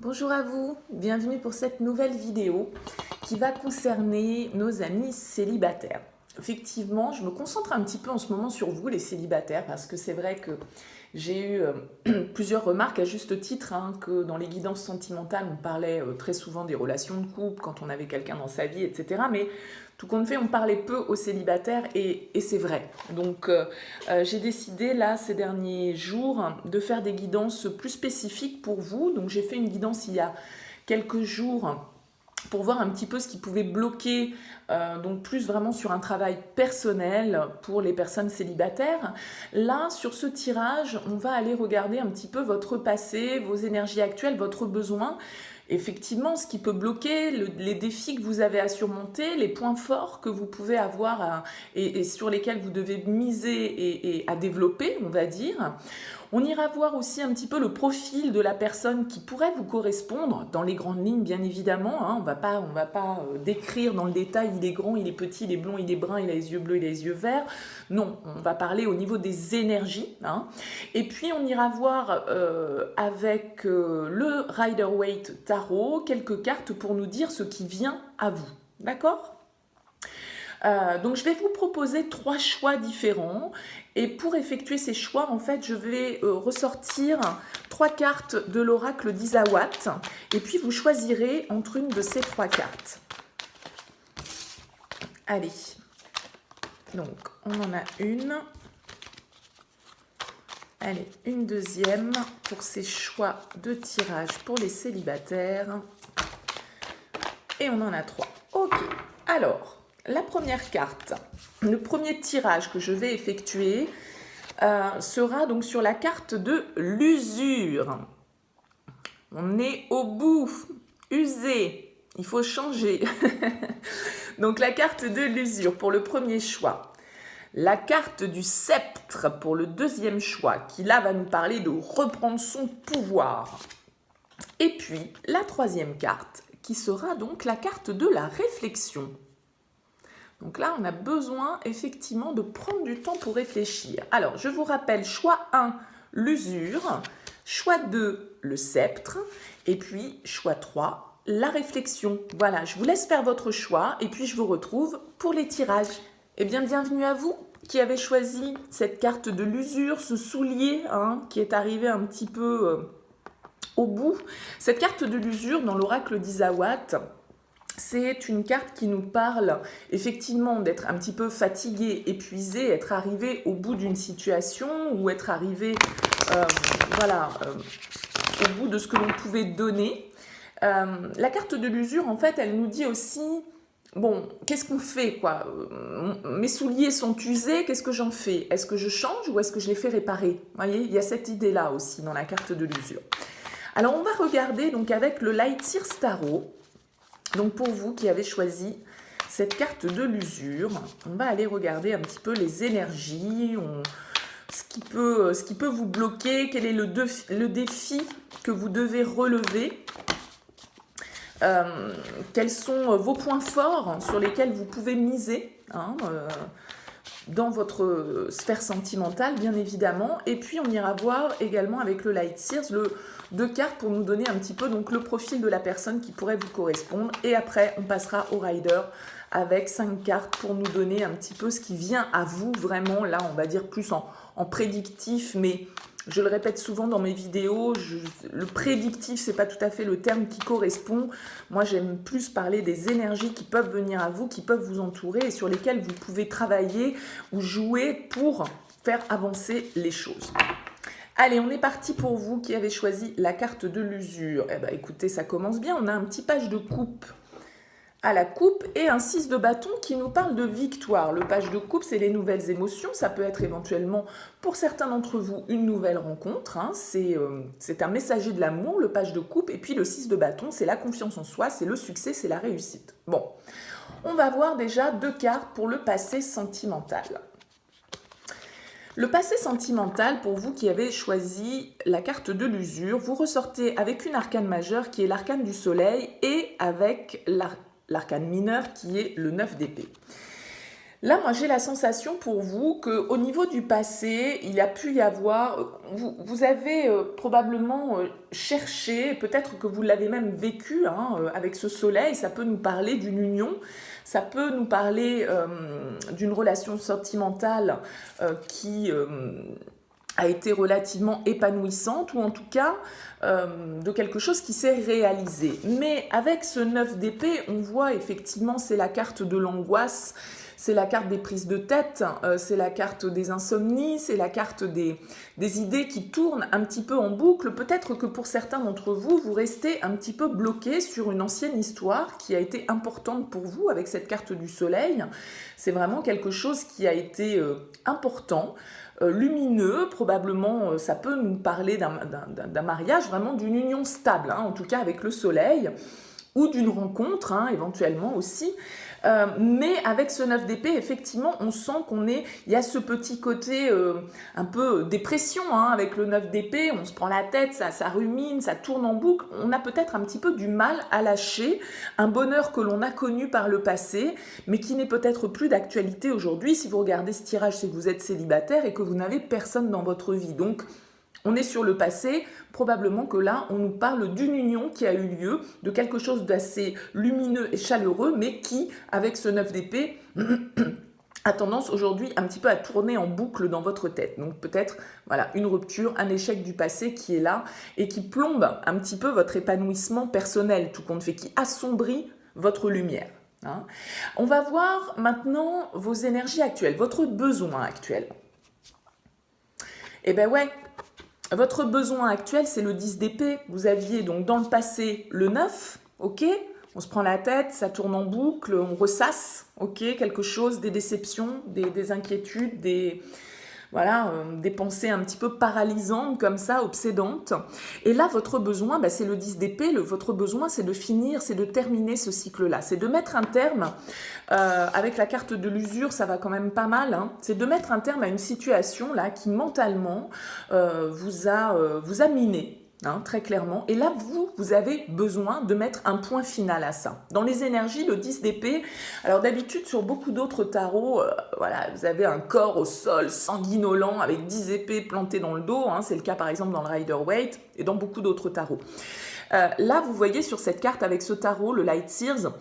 Bonjour à vous, bienvenue pour cette nouvelle vidéo qui va concerner nos amis célibataires. Effectivement, je me concentre un petit peu en ce moment sur vous les célibataires parce que c'est vrai que j'ai eu plusieurs remarques à juste titre, que dans les guidances sentimentales on parlait très souvent des relations de couple, quand on avait quelqu'un dans sa vie, etc. Mais tout compte fait, on parlait peu aux célibataires et c'est vrai. Donc j'ai décidé là ces derniers jours de faire des guidances plus spécifiques pour vous. Donc j'ai fait une guidance il y a quelques jours pour voir un petit peu ce qui pouvait bloquer, donc plus vraiment sur un travail personnel pour les personnes célibataires. Là, sur ce tirage, on va aller regarder un petit peu votre passé, vos énergies actuelles, votre besoin. Effectivement, ce qui peut bloquer, les défis que vous avez à surmonter, les points forts que vous pouvez avoir et sur lesquels vous devez miser et à développer, on va dire. On ira voir aussi un petit peu le profil de la personne qui pourrait vous correspondre, dans les grandes lignes bien évidemment. On va pas décrire dans le détail, il est grand, il est petit, il est blond, il est brun, il a les yeux bleus, il a les yeux verts. Non, on va parler au niveau des énergies. Et puis on ira voir avec le Rider-Waite Tarot quelques cartes pour nous dire ce qui vient à vous. D'accord ? Donc je vais vous proposer 3 choix différents et pour effectuer ces choix, en fait, je vais ressortir 3 cartes de l'oracle d'Isawat et puis vous choisirez entre une de ces 3 cartes. Allez, donc on en a une. Allez, une deuxième pour ces choix de tirage pour les célibataires. Et on en a 3. Ok, alors... La première carte, le premier tirage que je vais effectuer sera donc sur la carte de l'usure. On est au bout, usé, il faut changer. Donc la carte de l'usure pour le premier choix. La carte du sceptre pour le deuxième choix, qui là va nous parler de reprendre son pouvoir. Et puis la troisième carte, qui sera donc la carte de la réflexion. Donc là, on a besoin effectivement de prendre du temps pour réfléchir. Alors, je vous rappelle, choix 1, l'usure. Choix 2, le sceptre. Et puis, choix 3, la réflexion. Voilà, je vous laisse faire votre choix et puis je vous retrouve pour les tirages. Eh bien, bienvenue à vous qui avez choisi cette carte de l'usure, ce soulier qui est arrivé un petit peu au bout. Cette carte de l'usure dans l'oracle d'Isawat, c'est une carte qui nous parle effectivement d'être un petit peu fatigué, épuisé, être arrivé au bout d'une situation ou être arrivé au bout de ce que l'on pouvait donner. La carte de l'usure, en fait, elle nous dit aussi, bon, qu'est-ce qu'on fait quoi ? Mes souliers sont usés, qu'est-ce que j'en fais ? Est-ce que je change ou est-ce que je les fais réparer ? Vous voyez, il y a cette idée-là aussi dans la carte de l'usure. Alors, on va regarder donc avec le Light Seers Tarot. Donc pour vous qui avez choisi cette carte de l'usure, on va aller regarder un petit peu les énergies, ce qui peut vous bloquer, quel est le défi que vous devez relever, quels sont vos points forts sur lesquels vous pouvez miser dans votre sphère sentimentale, bien évidemment. Et puis on ira voir également avec le Light Seers 2 cartes pour nous donner un petit peu donc le profil de la personne qui pourrait vous correspondre. Et après, on passera au Rider avec 5 cartes pour nous donner un petit peu ce qui vient à vous vraiment. Là, on va dire plus en prédictif, mais je le répète souvent dans mes vidéos, le prédictif, c'est pas tout à fait le terme qui correspond. Moi, j'aime plus parler des énergies qui peuvent venir à vous, qui peuvent vous entourer et sur lesquelles vous pouvez travailler ou jouer pour faire avancer les choses. Allez, on est parti pour vous qui avez choisi la carte de l'usure. Eh bien, écoutez, ça commence bien. On a un petit page de coupe à la coupe et un 6 de bâton qui nous parle de victoire. Le page de coupe, c'est les nouvelles émotions. Ça peut être éventuellement, pour certains d'entre vous, une nouvelle rencontre. C'est un messager de l'amour, le page de coupe. Et puis le 6 de bâton, c'est la confiance en soi, c'est le succès, c'est la réussite. Bon, on va voir déjà 2 cartes pour le passé sentimental. Le passé sentimental, pour vous qui avez choisi la carte de l'usure, vous ressortez avec une arcane majeure qui est l'arcane du soleil et avec l'arcane mineur qui est le 9 d'épée. Là, moi, j'ai la sensation pour vous qu'au niveau du passé, il y a pu y avoir, vous avez probablement cherché, peut-être que vous l'avez même vécu hein, avec ce soleil, ça peut nous parler d'une union, ça peut nous parler d'une relation sentimentale qui a été relativement épanouissante ou en tout cas de quelque chose qui s'est réalisé. Mais avec ce 9 d'épée, on voit effectivement, c'est la carte de l'angoisse, c'est la carte des prises de tête, c'est la carte des insomnies, c'est la carte des idées qui tournent un petit peu en boucle. Peut-être que pour certains d'entre vous, vous restez un petit peu bloqué sur une ancienne histoire qui a été importante pour vous avec cette carte du soleil. C'est vraiment quelque chose qui a été important, lumineux, probablement ça peut nous parler d'un mariage, vraiment d'une union stable, hein, en tout cas avec le soleil, ou d'une rencontre, hein, éventuellement aussi. Mais avec ce 9 d'épée, effectivement, on sent il y a ce petit côté un peu dépression hein, avec le 9 d'épée, on se prend la tête, ça rumine, ça tourne en boucle, on a peut-être un petit peu du mal à lâcher un bonheur que l'on a connu par le passé, mais qui n'est peut-être plus d'actualité aujourd'hui. Si vous regardez ce tirage, c'est que vous êtes célibataire et que vous n'avez personne dans votre vie. Donc, on est sur le passé, probablement que là, on nous parle d'une union qui a eu lieu, de quelque chose d'assez lumineux et chaleureux, mais qui, avec ce 9 d'épée, a tendance aujourd'hui un petit peu à tourner en boucle dans votre tête. Donc peut-être voilà, une rupture, un échec du passé qui est là et qui plombe un petit peu votre épanouissement personnel, tout compte fait, qui assombrit votre lumière. Hein. On va voir maintenant vos énergies actuelles, votre besoin actuel. Eh bien ouais, votre besoin actuel, c'est le 10 d'épée. Vous aviez donc dans le passé le 9, ok ? On se prend la tête, ça tourne en boucle, on ressasse, ok ? Quelque chose, des déceptions, des inquiétudes, des pensées un petit peu paralysantes comme ça, obsédantes. Et là, votre besoin, c'est le 10 d'épée. Votre besoin, c'est de finir, c'est de terminer ce cycle-là. C'est de mettre un terme, avec la carte de l'usure, ça va quand même pas mal. Hein, c'est de mettre un terme à une situation là qui mentalement vous a miné. Hein, très clairement. Et là, vous avez besoin de mettre un point final à ça. Dans les énergies, le 10 d'épée, alors d'habitude, sur beaucoup d'autres tarots, voilà, vous avez un corps au sol sanguinolent avec 10 épées plantées dans le dos. Hein, c'est le cas, par exemple, dans le Rider-Waite et dans beaucoup d'autres tarots. Là, vous voyez sur cette carte avec ce tarot, le Light Seers,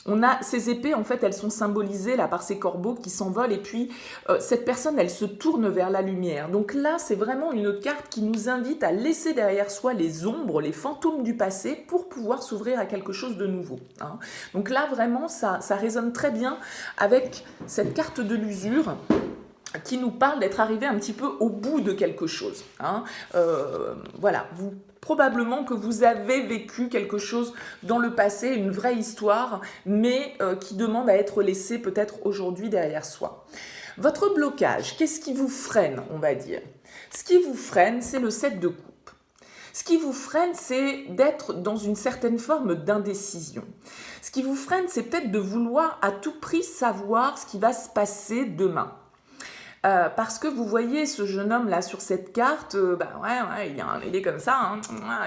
on a ces épées, en fait, elles sont symbolisées là par ces corbeaux qui s'envolent et puis cette personne, elle se tourne vers la lumière. Donc là, c'est vraiment une carte qui nous invite à laisser derrière soi les ombres, les fantômes du passé pour pouvoir s'ouvrir à quelque chose de nouveau. Hein. Donc là, vraiment, ça résonne très bien avec cette carte de l'usure qui nous parle d'être arrivé un petit peu au bout de quelque chose. Hein. Voilà, probablement que vous avez vécu quelque chose dans le passé, une vraie histoire, mais qui demande à être laissée peut-être aujourd'hui derrière soi. Votre blocage, qu'est-ce qui vous freine, on va dire ? Ce qui vous freine, c'est le 7 de coupe. Ce qui vous freine, c'est d'être dans une certaine forme d'indécision. Ce qui vous freine, c'est peut-être de vouloir à tout prix savoir ce qui va se passer demain. Parce que vous voyez ce jeune homme là sur cette carte, il est comme ça, hein,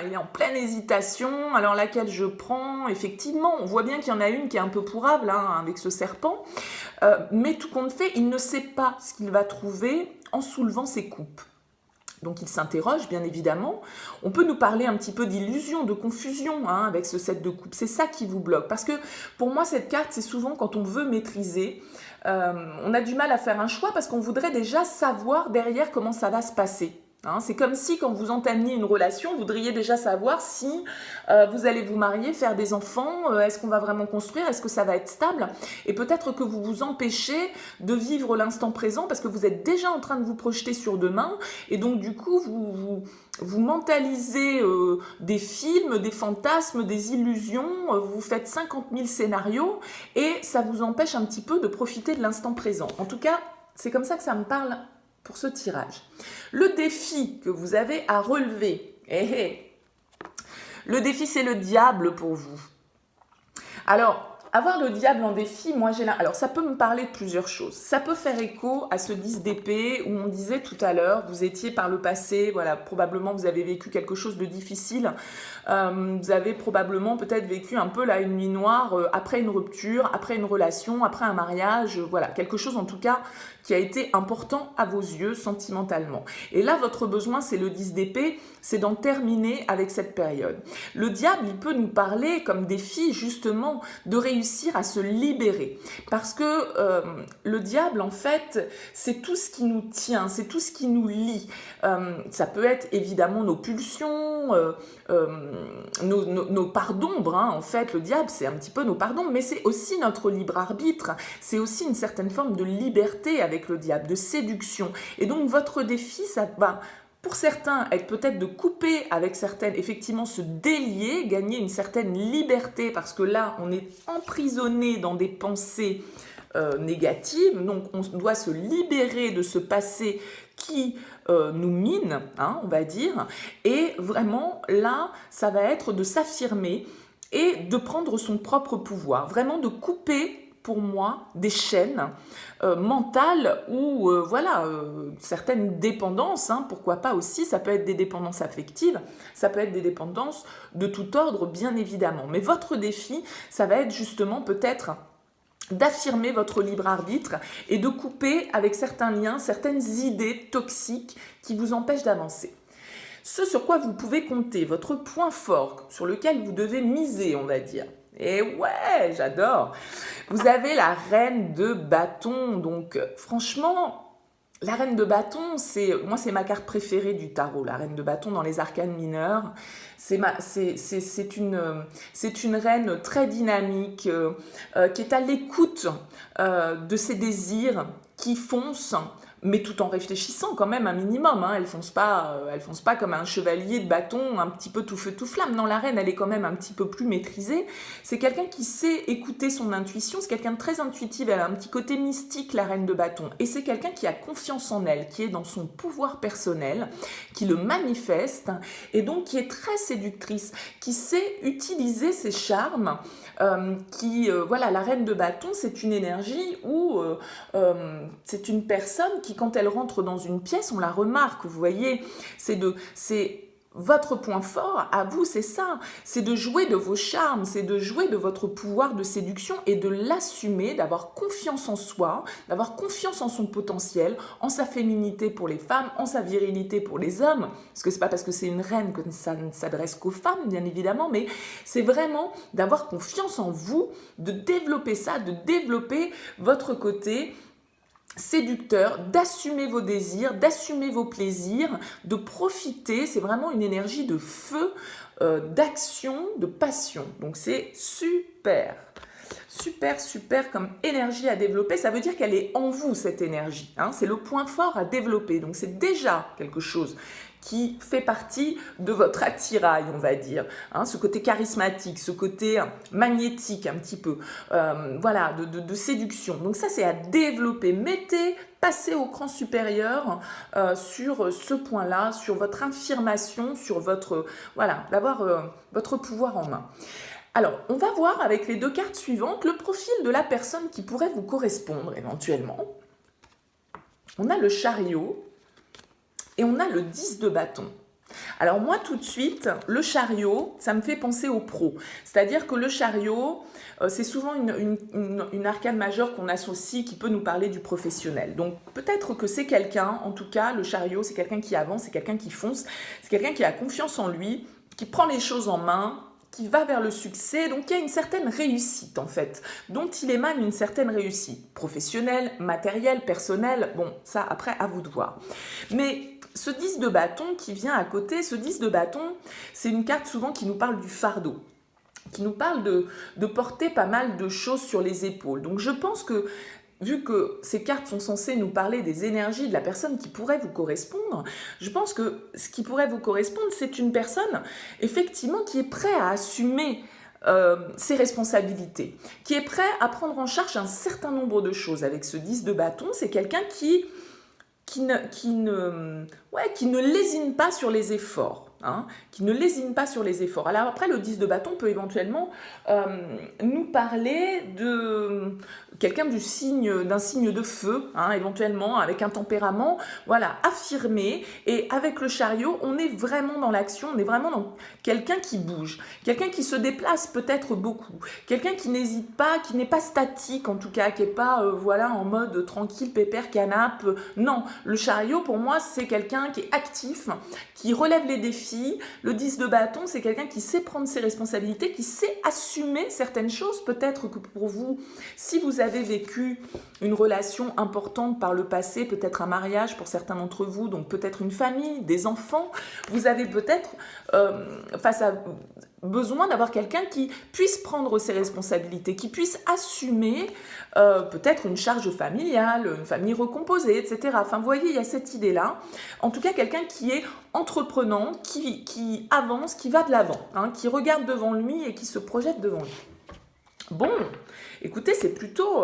il est en pleine hésitation, alors laquelle je prends, effectivement, on voit bien qu'il y en a une qui est un peu pourrable hein, avec ce serpent, mais tout compte fait, il ne sait pas ce qu'il va trouver en soulevant ses coupes. Donc il s'interroge, bien évidemment. On peut nous parler un petit peu d'illusion, de confusion hein, avec ce 7 de coupe. C'est ça qui vous bloque. Parce que pour moi, cette carte, c'est souvent quand on veut maîtriser, on a du mal à faire un choix parce qu'on voudrait déjà savoir derrière comment ça va se passer. Hein, c'est comme si quand vous entamiez une relation, vous voudriez déjà savoir si vous allez vous marier, faire des enfants, est-ce qu'on va vraiment construire, est-ce que ça va être stable ? Et peut-être que vous vous empêchez de vivre l'instant présent parce que vous êtes déjà en train de vous projeter sur demain et donc du coup vous mentalisez des films, des fantasmes, des illusions, vous faites 50 000 scénarios et ça vous empêche un petit peu de profiter de l'instant présent. En tout cas, c'est comme ça que ça me parle pour ce tirage. Le défi que vous avez à relever, le défi c'est le diable pour vous. Alors, avoir le diable en défi, moi j'ai là. Alors ça peut me parler de plusieurs choses. Ça peut faire écho à ce 10 d'épée où on disait tout à l'heure, vous étiez par le passé, voilà, probablement vous avez vécu quelque chose de difficile. Vous avez probablement peut-être vécu un peu là une nuit noire après une rupture, après une relation, après un mariage, voilà, quelque chose en tout cas qui a été important à vos yeux sentimentalement. Et là, votre besoin, c'est le 10 d'épée, c'est d'en terminer avec cette période. Le diable, il peut nous parler comme défi justement de réussir à se libérer. Parce que le diable, en fait, c'est tout ce qui nous tient, c'est tout ce qui nous lie. Ça peut être évidemment nos pulsions, nos parts d'ombre, hein. En fait, le diable, c'est un petit peu nos parts d'ombre, mais c'est aussi notre libre arbitre, c'est aussi une certaine forme de liberté avec le diable, de séduction. Et donc, votre défi, ça va, pour certains, être peut-être de couper avec certaines, effectivement, se délier, gagner une certaine liberté, parce que là, on est emprisonné dans des pensées négatives, donc on doit se libérer de ce passé qui nous mine, hein, on va dire, et vraiment là, ça va être de s'affirmer et de prendre son propre pouvoir, vraiment de couper pour moi des chaînes mentales ou voilà, certaines dépendances, hein, pourquoi pas aussi, ça peut être des dépendances affectives, ça peut être des dépendances de tout ordre bien évidemment, mais votre défi, ça va être justement peut-être d'affirmer votre libre arbitre et de couper avec certains liens, certaines idées toxiques qui vous empêchent d'avancer. Ce sur quoi vous pouvez compter, votre point fort, sur lequel vous devez miser, on va dire. Et ouais, j'adore. Vous avez la reine de bâton, donc franchement, la reine de bâton, moi c'est ma carte préférée du tarot, la reine de bâton dans les arcanes mineures. C'est une reine très dynamique, qui est à l'écoute de ses désirs, qui fonce, mais tout en réfléchissant quand même un minimum, hein. Elle fonce pas comme un chevalier de bâton, un petit peu tout feu tout flamme. Non, la reine, elle est quand même un petit peu plus maîtrisée. C'est quelqu'un qui sait écouter son intuition, c'est quelqu'un de très intuitif, elle a un petit côté mystique, la reine de bâton. Et c'est quelqu'un qui a confiance en elle, qui est dans son pouvoir personnel, qui le manifeste, et donc qui est très séductrice, qui sait utiliser ses charmes, voilà, la reine de bâton, c'est une énergie où c'est une personne qui, quand elle rentre dans une pièce, on la remarque, vous voyez, c'est votre point fort à vous, c'est ça, c'est de jouer de vos charmes, c'est de jouer de votre pouvoir de séduction et de l'assumer, d'avoir confiance en soi, d'avoir confiance en son potentiel, en sa féminité pour les femmes, en sa virilité pour les hommes, parce que c'est pas parce que c'est une reine que ça ne s'adresse qu'aux femmes, bien évidemment, mais c'est vraiment d'avoir confiance en vous, de développer ça, de développer votre côté séducteur, d'assumer vos désirs, d'assumer vos plaisirs, de profiter, c'est vraiment une énergie de feu, d'action, de passion. Donc c'est super, super, super comme énergie à développer. Ça veut dire qu'elle est en vous, cette énergie, hein. C'est le point fort à développer, donc c'est déjà quelque chose qui fait partie de votre attirail, on va dire, hein, ce côté charismatique, ce côté magnétique un petit peu, voilà, de séduction. Donc ça, c'est à développer. Passez au cran supérieur sur ce point-là, sur votre affirmation, sur votre, voilà, d'avoir votre pouvoir en main. Alors, on va voir avec les deux cartes suivantes le profil de la personne qui pourrait vous correspondre éventuellement. On a le chariot. Et on a le 10 de bâton. Alors moi, tout de suite, le chariot, ça me fait penser au pro. C'est-à-dire que le chariot, c'est souvent une arcane majeure qu'on associe, qui peut nous parler du professionnel. Donc peut-être que c'est quelqu'un, en tout cas, le chariot, c'est quelqu'un qui avance, c'est quelqu'un qui fonce, c'est quelqu'un qui a confiance en lui, qui prend les choses en main, qui va vers le succès, donc il y a une certaine réussite en fait, dont il émane une certaine réussite, professionnelle, matérielle, personnelle, bon, ça après à vous de voir. Mais ce 10 de bâton qui vient à côté, ce 10 de bâton, c'est une carte souvent qui nous parle du fardeau, qui nous parle de porter pas mal de choses sur les épaules. Donc je pense que, vu que ces cartes sont censées nous parler des énergies de la personne qui pourrait vous correspondre, je pense que ce qui pourrait vous correspondre, c'est une personne, effectivement, qui est prête à assumer ses responsabilités, qui est prêt à prendre en charge un certain nombre de choses. Avec ce 10 de bâton, c'est quelqu'un qui ne ouais, qui ne lésine pas sur les efforts. Hein, qui ne lésine pas sur les efforts. Alors après, le 10 de bâton peut éventuellement nous parler de quelqu'un d'un signe de feu, hein, éventuellement avec un tempérament, voilà, affirmé. Et avec le chariot, on est vraiment dans l'action, on est vraiment dans quelqu'un qui bouge, quelqu'un qui se déplace peut-être beaucoup, quelqu'un qui n'hésite pas, qui n'est pas statique en tout cas, qui n'est pas voilà, en mode tranquille, pépère, canapé. Non, le chariot pour moi c'est quelqu'un qui est actif, qui relève les défis. Le 10 de bâton, c'est quelqu'un qui sait prendre ses responsabilités, qui sait assumer certaines choses. Peut-être que pour vous, si vous avez vécu une relation importante par le passé, peut-être un mariage pour certains d'entre vous, donc peut-être une famille, des enfants, vous avez peut-être besoin d'avoir quelqu'un qui puisse prendre ses responsabilités, qui puisse assumer peut-être une charge familiale, une famille recomposée, etc. Enfin, vous voyez, il y a cette idée-là. En tout cas, quelqu'un qui est entreprenant, qui avance, qui va de l'avant, hein, qui regarde devant lui et qui se projette devant lui. Bon, écoutez, c'est plutôt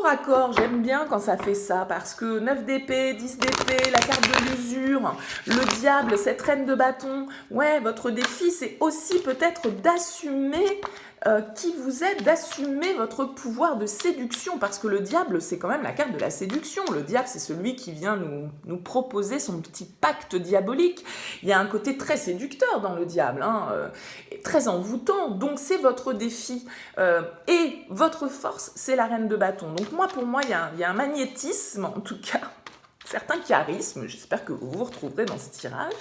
raccord, j'aime bien quand ça fait ça, parce que 9 d'épée, 10 d'épée, la carte de l'usure, le diable, cette reine de bâton, ouais, votre défi, c'est aussi peut-être d'assumer qui vous êtes, d'assumer votre pouvoir de séduction, parce que le diable, c'est quand même la carte de la séduction. Le diable, c'est celui qui vient nous proposer son petit pacte diabolique. Il y a un côté très séducteur dans le diable, hein, très envoûtant, donc c'est votre défi. Et votre force, c'est la reine de bâton. Donc pour moi, il y a un magnétisme, en tout cas, certains charismes, j'espère que vous vous retrouverez dans ce tirage,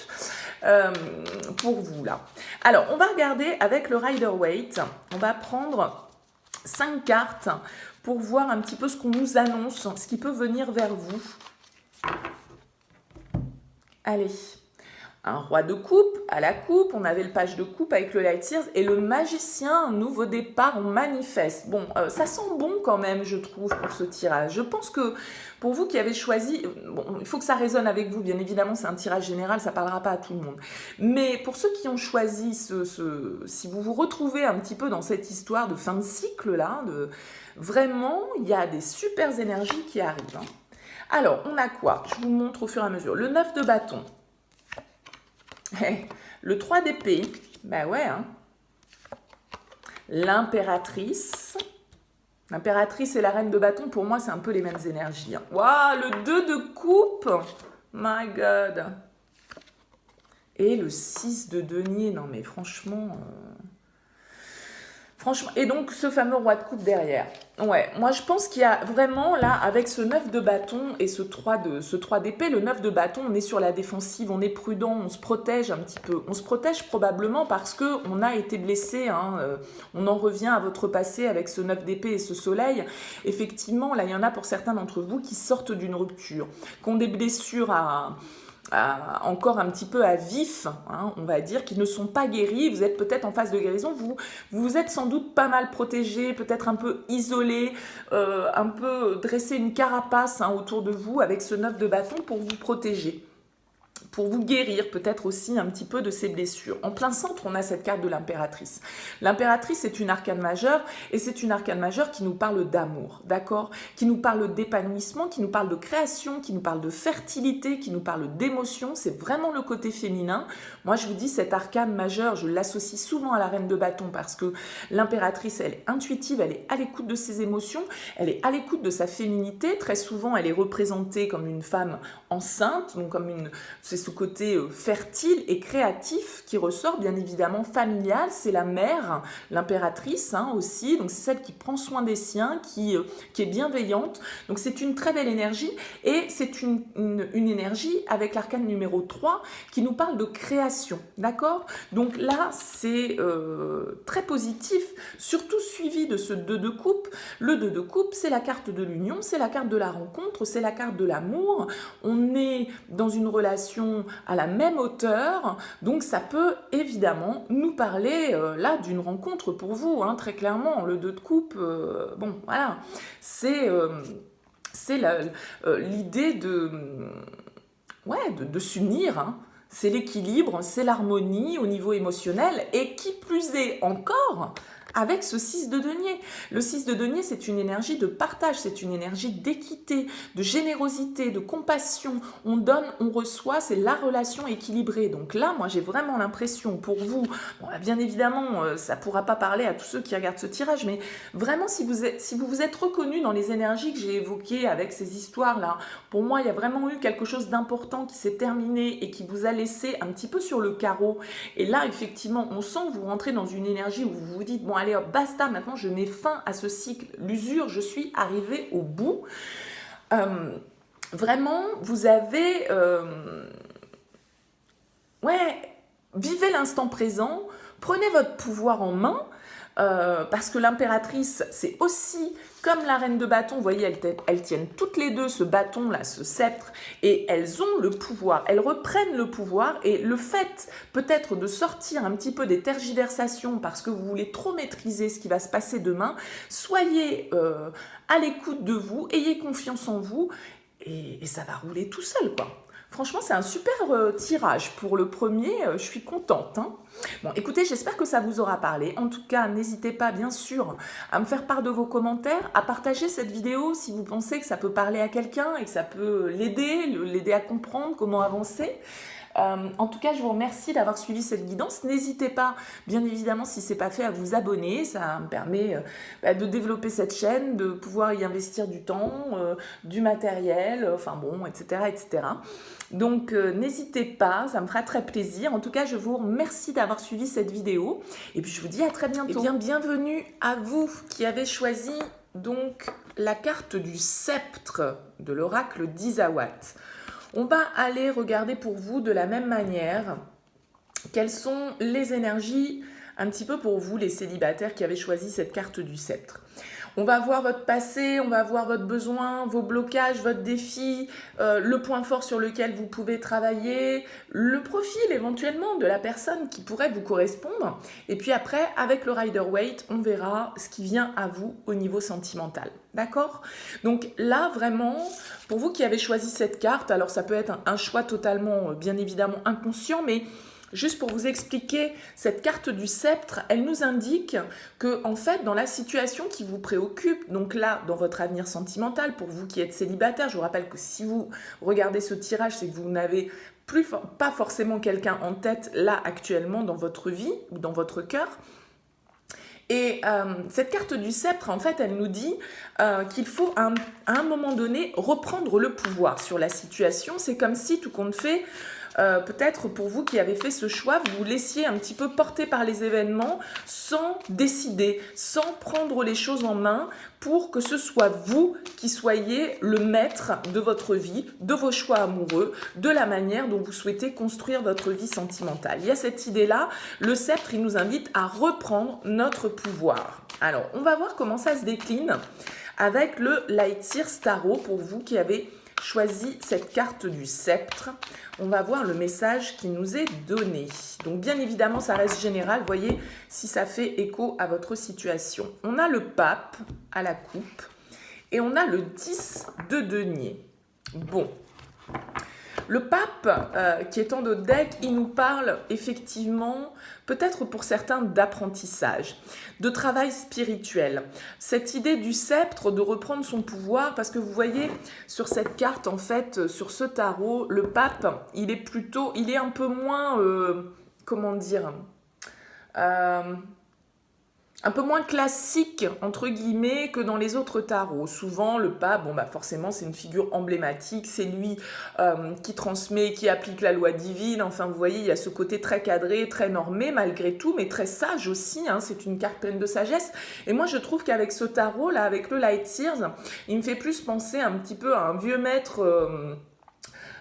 pour vous là. Alors, on va regarder avec le Rider-Waite, on va prendre 5 cartes pour voir un petit peu ce qu'on nous annonce, ce qui peut venir vers vous. Allez, un roi de coupe, à la coupe, on avait le page de coupe avec le Light Seers et le magicien, un nouveau départ, on manifeste. Bon, ça sent bon quand même, je trouve, pour ce tirage. Je pense que pour vous qui avez choisi, bon, il faut que ça résonne avec vous, bien évidemment, c'est un tirage général, ça ne parlera pas à tout le monde. Mais pour ceux qui ont choisi si vous vous retrouvez un petit peu dans cette histoire de fin de cycle là, vraiment, il y a des super énergies qui arrivent. Hein. Alors, on a quoi? Je vous montre au fur et à mesure. Le 9 de bâton. Le 3 d'épée, ben ouais, hein. L'impératrice. L'impératrice et la reine de bâton, pour moi, c'est un peu les mêmes énergies. Hein. Waouh, le 2 de coupe. My God. Et le 6 de denier. Non, mais franchement... Franchement, et donc ce fameux roi de coupe derrière. Ouais, moi je pense qu'il y a vraiment là, avec ce 9 de bâton et ce 3 d'épée, le 9 de bâton, on est sur la défensive, on est prudent, on se protège un petit peu. On se protège probablement parce qu'on a été blessé, hein, on en revient à votre passé avec ce 9 d'épée et ce soleil. Effectivement, là il y en a pour certains d'entre vous qui sortent d'une rupture, qui ont des blessures encore un petit peu à vif, hein, on va dire, qui ne sont pas guéris. Vous êtes peut-être en phase de guérison, vous êtes sans doute pas mal protégé, peut-être un peu isolé, un peu dressé une carapace hein, autour de vous avec ce 9 de bâton pour vous protéger, pour vous guérir peut-être aussi un petit peu de ces blessures. En plein centre, on a cette carte de l'impératrice. L'impératrice, c'est une arcane majeure, et c'est une arcane majeure qui nous parle d'amour, d'accord? Qui nous parle d'épanouissement, qui nous parle de création, qui nous parle de fertilité, qui nous parle d'émotion. C'est vraiment le côté féminin. Moi, je vous dis, cette arcane majeure, je l'associe souvent à la reine de bâton parce que l'impératrice, elle est intuitive, elle est à l'écoute de ses émotions, elle est à l'écoute de sa féminité. Très souvent, elle est représentée comme une femme enceinte, donc comme c'est ce côté fertile et créatif qui ressort, bien évidemment familial, c'est la mère, l'impératrice hein, aussi, donc c'est celle qui prend soin des siens, qui est bienveillante, donc c'est une très belle énergie, et c'est une énergie avec l'arcane numéro 3 qui nous parle de création, d'accord? Donc là, c'est très positif, surtout suivi de ce 2 de coupe. Le 2 de coupe, c'est la carte de l'union, c'est la carte de la rencontre, c'est la carte de l'amour, on est dans une relation à la même hauteur, donc ça peut évidemment nous parler là d'une rencontre pour vous, hein, très clairement. Le 2 de coupe, bon voilà, c'est l'idée de s'unir, hein. C'est l'équilibre, c'est l'harmonie au niveau émotionnel, et qui plus est encore avec ce 6 de denier. Le 6 de denier, c'est une énergie de partage, c'est une énergie d'équité, de générosité, de compassion. On donne, on reçoit, c'est la relation équilibrée. Donc là, moi, j'ai vraiment l'impression pour vous, bon, bien évidemment, ça ne pourra pas parler à tous ceux qui regardent ce tirage, mais vraiment, si vous vous êtes reconnu dans les énergies que j'ai évoquées avec ces histoires-là, pour moi, il y a vraiment eu quelque chose d'important qui s'est terminé et qui vous a laissé un petit peu sur le carreau. Et là, effectivement, on sent que vous rentrez dans une énergie où vous vous dites, bon, allez hop, basta, maintenant je mets fin à ce cycle, l'usure, je suis arrivée au bout. Vraiment, vous avez... vivez l'instant présent, prenez votre pouvoir en main, parce que l'impératrice, c'est aussi comme la reine de bâton, vous voyez, elles tiennent toutes les deux ce bâton-là, ce sceptre, et elles ont le pouvoir, elles reprennent le pouvoir, et le fait peut-être de sortir un petit peu des tergiversations parce que vous voulez trop maîtriser ce qui va se passer demain, soyez à l'écoute de vous, ayez confiance en vous, et ça va rouler tout seul, quoi. Franchement, c'est un super tirage pour le premier, je suis contente. Hein. Bon, écoutez, j'espère que ça vous aura parlé. En tout cas, n'hésitez pas, bien sûr, à me faire part de vos commentaires, à partager cette vidéo si vous pensez que ça peut parler à quelqu'un et que ça peut l'aider à comprendre comment avancer. En tout cas, je vous remercie d'avoir suivi cette guidance. N'hésitez pas, bien évidemment, si ce n'est pas fait, à vous abonner. Ça me permet de développer cette chaîne, de pouvoir y investir du temps, du matériel, enfin bon, etc. etc. Donc, n'hésitez pas, ça me fera très plaisir. En tout cas, je vous remercie d'avoir suivi cette vidéo. Et puis, je vous dis à très bientôt. Eh bien, bienvenue à vous qui avez choisi donc la carte du sceptre de l'oracle d'Izawat. On va aller regarder pour vous de la même manière quelles sont les énergies un petit peu pour vous, les célibataires qui avez choisi cette carte du sceptre. On va voir votre passé, on va voir votre besoin, vos blocages, votre défi, le point fort sur lequel vous pouvez travailler, le profil éventuellement de la personne qui pourrait vous correspondre. Et puis après, avec le Rider-Waite, on verra ce qui vient à vous au niveau sentimental. D'accord? Donc là, vraiment, pour vous qui avez choisi cette carte, alors ça peut être un choix totalement, bien évidemment, inconscient, mais juste pour vous expliquer, cette carte du sceptre, elle nous indique que, en fait, dans la situation qui vous préoccupe, donc là, dans votre avenir sentimental, pour vous qui êtes célibataire, je vous rappelle que si vous regardez ce tirage, c'est que vous n'avez pas forcément quelqu'un en tête là actuellement dans votre vie ou dans votre cœur. Et cette carte du sceptre, en fait, elle nous dit qu'il faut à un moment donné reprendre le pouvoir sur la situation. C'est comme si, tout compte fait, peut-être pour vous qui avez fait ce choix, vous vous laissiez un petit peu porter par les événements sans décider, sans prendre les choses en main pour que ce soit vous qui soyez le maître de votre vie, de vos choix amoureux, de la manière dont vous souhaitez construire votre vie sentimentale. Il y a cette idée-là, le sceptre, il nous invite à reprendre notre pouvoir. Alors, on va voir comment ça se décline avec le Light Seers Tarot pour vous qui avez choisi cette carte du sceptre. On va voir le message qui nous est donné. Donc bien évidemment, ça reste général. Voyez si ça fait écho à votre situation. On a le pape à la coupe et on a le 10 de denier. Bon. Le pape, qui est en notre deck, il nous parle effectivement, peut-être pour certains, d'apprentissage, de travail spirituel. Cette idée du sceptre, de reprendre son pouvoir, parce que vous voyez sur cette carte, en fait, sur ce tarot, le pape, il est un peu moins, comment dire, un peu moins classique, entre guillemets, que dans les autres tarots. Souvent, le pape, forcément, c'est une figure emblématique, c'est lui qui transmet, qui applique la loi divine. Enfin, vous voyez, il y a ce côté très cadré, très normé, malgré tout, mais très sage aussi, hein, c'est une carte pleine de sagesse. Et moi, je trouve qu'avec ce tarot-là, avec le Light Seers, il me fait plus penser un petit peu à un vieux maître...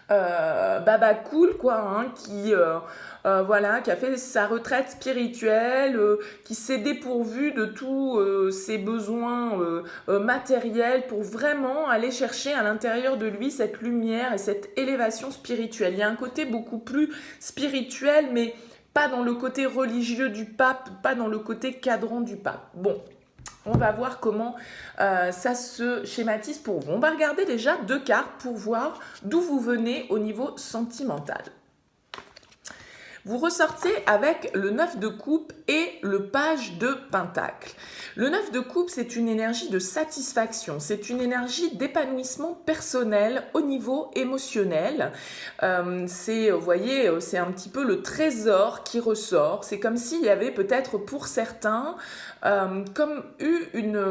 baba cool quoi, hein, qui a fait sa retraite spirituelle, qui s'est dépourvu de tous ses besoins matériels pour vraiment aller chercher à l'intérieur de lui cette lumière et cette élévation spirituelle. Il y a un côté beaucoup plus spirituel, mais pas dans le côté religieux du pape, pas dans le côté cadran du pape. Bon. On va voir comment ça se schématise pour vous. On va regarder déjà 2 cartes pour voir d'où vous venez au niveau sentimental. Vous ressortez avec le 9 de coupe et le page de pentacle. Le 9 de coupe, c'est une énergie de satisfaction, c'est une énergie d'épanouissement personnel au niveau émotionnel. Vous voyez, c'est un petit peu le trésor qui ressort. C'est comme s'il y avait peut-être pour certains, comme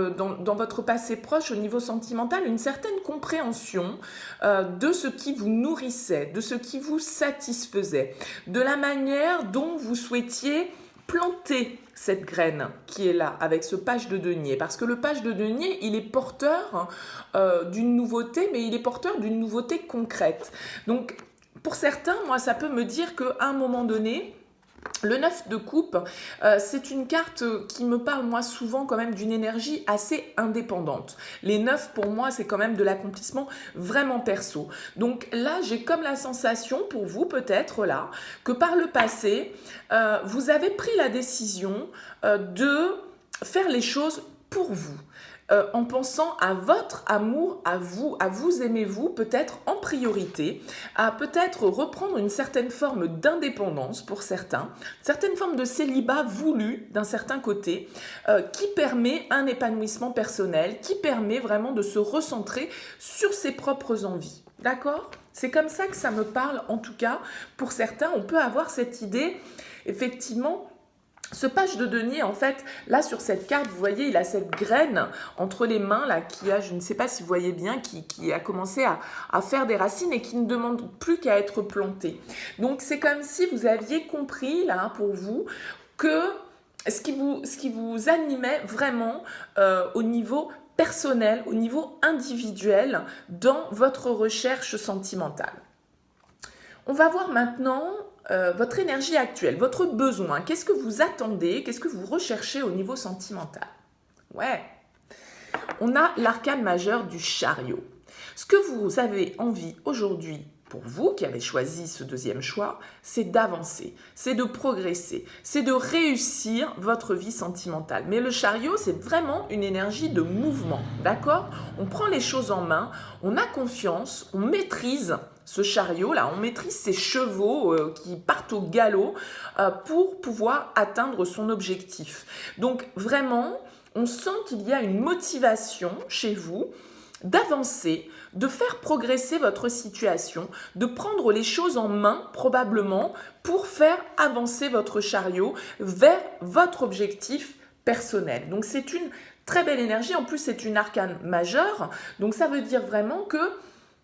dans votre passé proche au niveau sentimental, une certaine compréhension de ce qui vous nourrissait, de ce qui vous satisfaisait, de la manière dont vous souhaitiez planter cette graine qui est là avec ce page de denier, parce que le page de denier, il est porteur d'une nouveauté, mais il est porteur d'une nouveauté concrète. Donc pour certains, moi ça peut me dire qu'à un moment donné, le 9 de coupe, c'est une carte qui me parle moi souvent quand même d'une énergie assez indépendante. Les 9 pour moi c'est quand même de l'accomplissement vraiment perso. Donc là j'ai comme la sensation pour vous peut-être là que par le passé vous avez pris la décision de faire les choses pour vous. En pensant à votre amour, à vous aimez-vous peut-être en priorité, à peut-être reprendre une certaine forme d'indépendance pour certains, une certaine forme de célibat voulu d'un certain côté, qui permet un épanouissement personnel, qui permet vraiment de se recentrer sur ses propres envies. D'accord ? C'est comme ça que ça me parle, en tout cas, pour certains, on peut avoir cette idée, effectivement. Ce page de denier, en fait, là sur cette carte, vous voyez, il a cette graine entre les mains, là, qui a, je ne sais pas si vous voyez bien, qui a commencé à faire des racines et qui ne demande plus qu'à être plantée. Donc, c'est comme si vous aviez compris, là, pour vous, que ce qui vous animait vraiment au niveau personnel, au niveau individuel, dans votre recherche sentimentale. On va voir maintenant votre énergie actuelle, votre besoin. Qu'est-ce que vous attendez? Qu'est-ce que vous recherchez au niveau sentimental? Ouais. On a l'arcane majeur du chariot. Ce que vous avez envie aujourd'hui, pour vous qui avez choisi ce deuxième choix, c'est d'avancer, c'est de progresser, c'est de réussir votre vie sentimentale. Mais le chariot, c'est vraiment une énergie de mouvement, d'accord? On prend les choses en main, on a confiance, on maîtrise ce chariot-là, on maîtrise ces chevaux qui partent au galop pour pouvoir atteindre son objectif. Donc vraiment, on sent qu'il y a une motivation chez vous d'avancer, de faire progresser votre situation, de prendre les choses en main probablement pour faire avancer votre chariot vers votre objectif personnel. Donc c'est une très belle énergie, en plus c'est une arcane majeure, donc ça veut dire vraiment que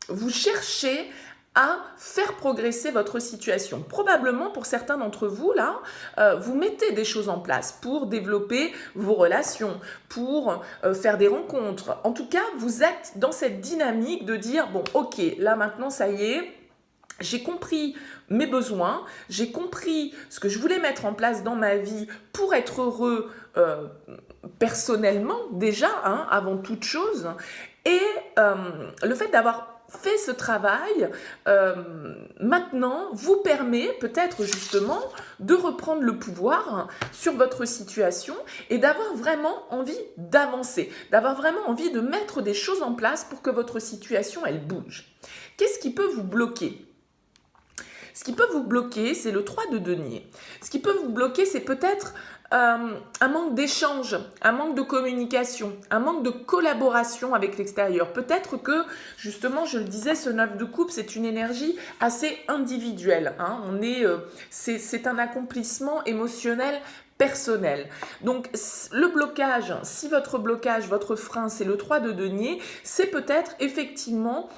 vous cherchez à faire progresser votre situation. Probablement pour certains d'entre vous, là, vous mettez des choses en place pour développer vos relations, pour faire des rencontres. En tout cas, vous êtes dans cette dynamique de dire, bon, ok, là maintenant, ça y est, j'ai compris mes besoins, j'ai compris ce que je voulais mettre en place dans ma vie pour être heureux personnellement déjà, hein, avant toute chose. Et le fait d'avoir fait ce travail, maintenant, vous permet peut-être justement de reprendre le pouvoir sur votre situation et d'avoir vraiment envie d'avancer, d'avoir vraiment envie de mettre des choses en place pour que votre situation, elle bouge. Qu'est-ce qui peut vous bloquer ? Ce qui peut vous bloquer, c'est le 3 de denier. Ce qui peut vous bloquer, c'est peut-être un manque d'échange, un manque de communication, un manque de collaboration avec l'extérieur. Peut-être que, justement, je le disais, ce 9 de coupe, c'est une énergie assez individuelle. Hein. C'est un accomplissement émotionnel personnel. Donc, le blocage, si votre blocage, votre frein, c'est le 3 de denier, c'est peut-être effectivement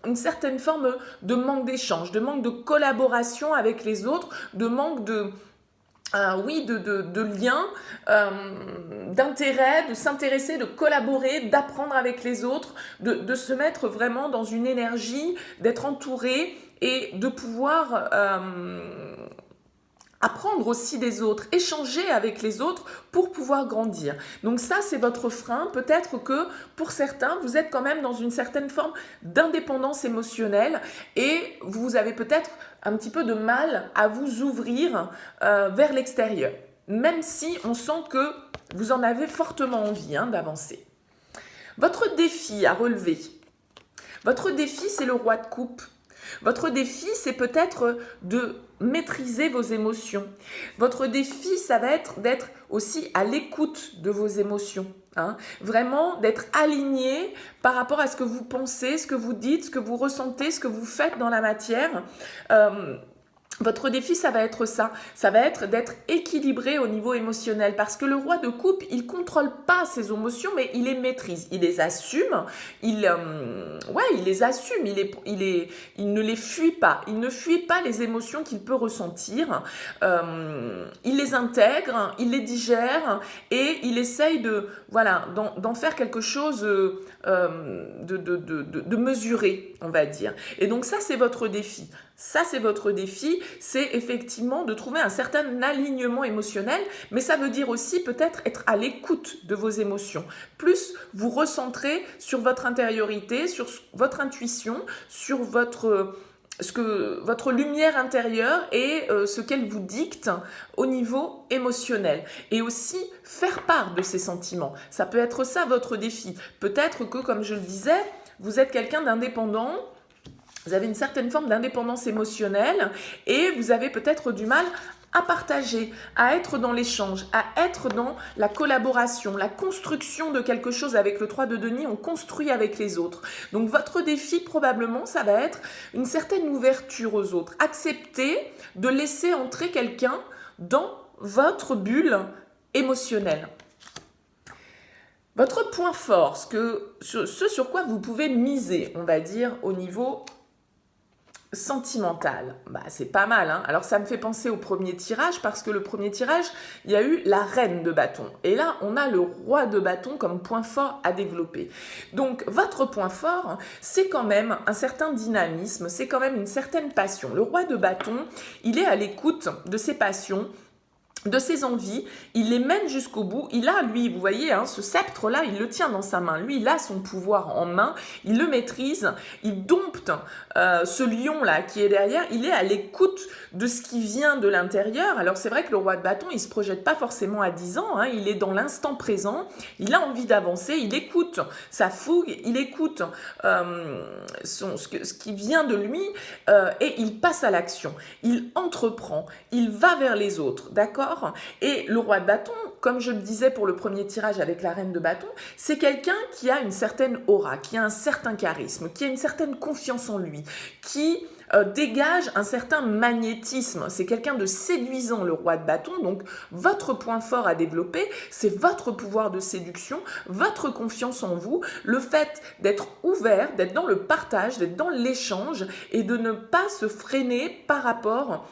une certaine forme de manque d'échange, de manque de collaboration avec les autres, de manque de liens, d'intérêt, de s'intéresser, de collaborer, d'apprendre avec les autres, de se mettre vraiment dans une énergie, d'être entouré et de pouvoir apprendre aussi des autres, échanger avec les autres pour pouvoir grandir. Donc ça, c'est votre frein. Peut-être que pour certains, vous êtes quand même dans une certaine forme d'indépendance émotionnelle et vous avez peut-être un petit peu de mal à vous ouvrir vers l'extérieur, même si on sent que vous en avez fortement envie d'avancer. Votre défi à relever. Votre défi, c'est le roi de coupe. Votre défi, c'est peut-être de maîtriser vos émotions. Votre défi, ça va être d'être aussi à l'écoute de vos émotions. Hein. Vraiment d'être aligné par rapport à ce que vous pensez, ce que vous dites, ce que vous ressentez, ce que vous faites dans la matière. Votre défi, ça va être ça. Ça va être d'être équilibré au niveau émotionnel. Parce que le roi de coupe, il ne contrôle pas ses émotions, mais il les maîtrise. Il les assume. Il les assume. Il ne les fuit pas. Il ne fuit pas les émotions qu'il peut ressentir. Il les intègre, il les digère et il essaye d'en faire quelque chose de mesuré, on va dire. Et donc ça, c'est votre défi. Ça, c'est votre défi, c'est effectivement de trouver un certain alignement émotionnel, mais ça veut dire aussi peut-être être à l'écoute de vos émotions. Plus vous recentrez sur votre intériorité, sur votre intuition, sur votre lumière intérieure et ce qu'elle vous dicte au niveau émotionnel. Et aussi faire part de ces sentiments. Ça peut être ça votre défi. Peut-être que, comme je le disais, vous êtes quelqu'un d'indépendant. Vous avez une certaine forme d'indépendance émotionnelle et vous avez peut-être du mal à partager, à être dans l'échange, à être dans la collaboration, la construction de quelque chose avec le 3 de denier, on construit avec les autres. Donc votre défi probablement, ça va être une certaine ouverture aux autres. Accepter de laisser entrer quelqu'un dans votre bulle émotionnelle. Votre point fort, ce sur quoi vous pouvez miser, on va dire, au niveau sentimental, c'est pas mal. Hein. Alors ça me fait penser au premier tirage parce que le premier tirage, il y a eu la reine de bâton. Et là, on a le roi de bâton comme point fort à développer. Donc votre point fort, c'est quand même un certain dynamisme, c'est quand même une certaine passion. Le roi de bâton, il est à l'écoute de ses passions, de ses envies, il les mène jusqu'au bout. Il a, lui, vous voyez, hein, ce sceptre-là, il le tient dans sa main. Lui, il a son pouvoir en main, il le maîtrise, il dompte ce lion-là qui est derrière. Il est à l'écoute de ce qui vient de l'intérieur. Alors, c'est vrai que le roi de bâton, il ne se projette pas forcément à 10 ans, hein, il est dans l'instant présent, il a envie d'avancer, il écoute sa fougue, il écoute ce qui vient de lui et il passe à l'action. Il entreprend, il va vers les autres, d'accord ? Et le roi de bâton, comme je le disais pour le premier tirage avec la reine de bâton, c'est quelqu'un qui a une certaine aura, qui a un certain charisme, qui a une certaine confiance en lui, qui dégage un certain magnétisme. C'est quelqu'un de séduisant, le roi de bâton. Donc, votre point fort à développer, c'est votre pouvoir de séduction, votre confiance en vous, le fait d'être ouvert, d'être dans le partage, d'être dans l'échange et de ne pas se freiner par rapport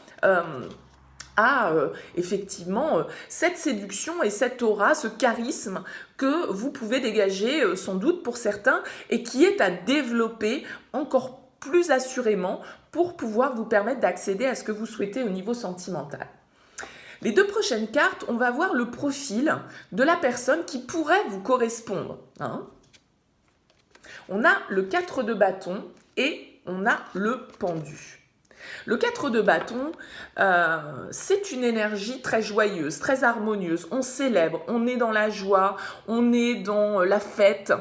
effectivement cette séduction et cette aura, ce charisme que vous pouvez dégager sans doute pour certains et qui est à développer encore plus assurément pour pouvoir vous permettre d'accéder à ce que vous souhaitez au niveau sentimental. Les deux prochaines cartes, on va voir le profil de la personne qui pourrait vous correspondre. Hein. On a le 4 de bâton et on a le pendu. Le 4 de bâton, c'est une énergie très joyeuse, très harmonieuse. On célèbre, on est dans la joie, on est dans la fête.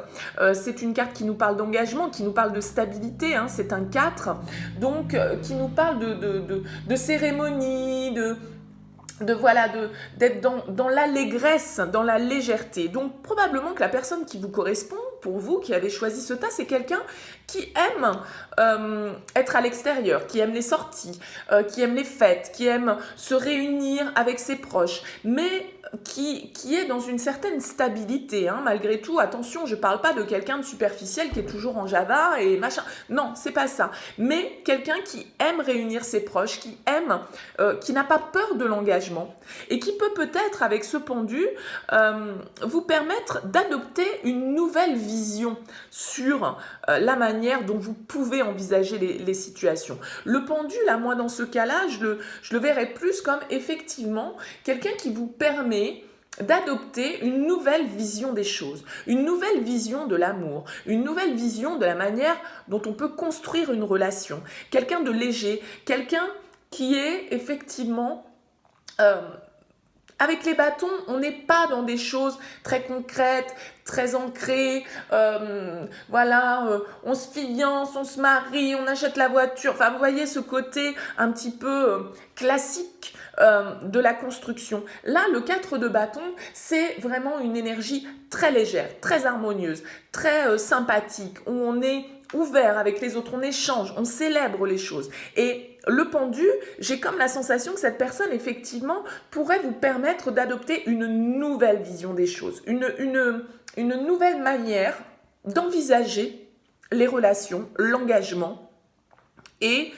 C'est une carte qui nous parle d'engagement, qui nous parle de stabilité. Hein, c'est un 4, donc qui nous parle de cérémonie, d'être dans l'allégresse, dans la légèreté. Donc probablement que la personne qui vous correspond, pour vous qui avez choisi ce tas, c'est quelqu'un qui aime être à l'extérieur, qui aime les sorties, qui aime les fêtes, qui aime se réunir avec ses proches, mais qui est dans une certaine stabilité, hein, malgré tout. Attention, je ne parle pas de quelqu'un de superficiel qui est toujours en Java et machin. Non, c'est pas ça. Mais quelqu'un qui aime réunir ses proches, qui aime, qui n'a pas peur de l'engagement et qui peut-être, avec ce pendu, vous permettre d'adopter une nouvelle vision sur la manière dont vous pouvez envisager les situations. Le pendu, là, moi, dans ce cas-là, je le verrais plus comme effectivement quelqu'un qui vous permet d'adopter une nouvelle vision des choses, une nouvelle vision de l'amour, une nouvelle vision de la manière dont on peut construire une relation. Quelqu'un de léger, quelqu'un qui est effectivement Avec les bâtons, on n'est pas dans des choses très concrètes, très ancrées. On se fiance, on se marie, on achète la voiture. Enfin, vous voyez ce côté un petit peu classique de la construction. Là, le 4 de bâton, c'est vraiment une énergie très légère, très harmonieuse, très sympathique, où on est ouvert avec les autres, on échange, on célèbre les choses. Et le pendu, j'ai comme la sensation que cette personne, effectivement, pourrait vous permettre d'adopter une nouvelle vision des choses, une nouvelle manière d'envisager les relations, l'engagement et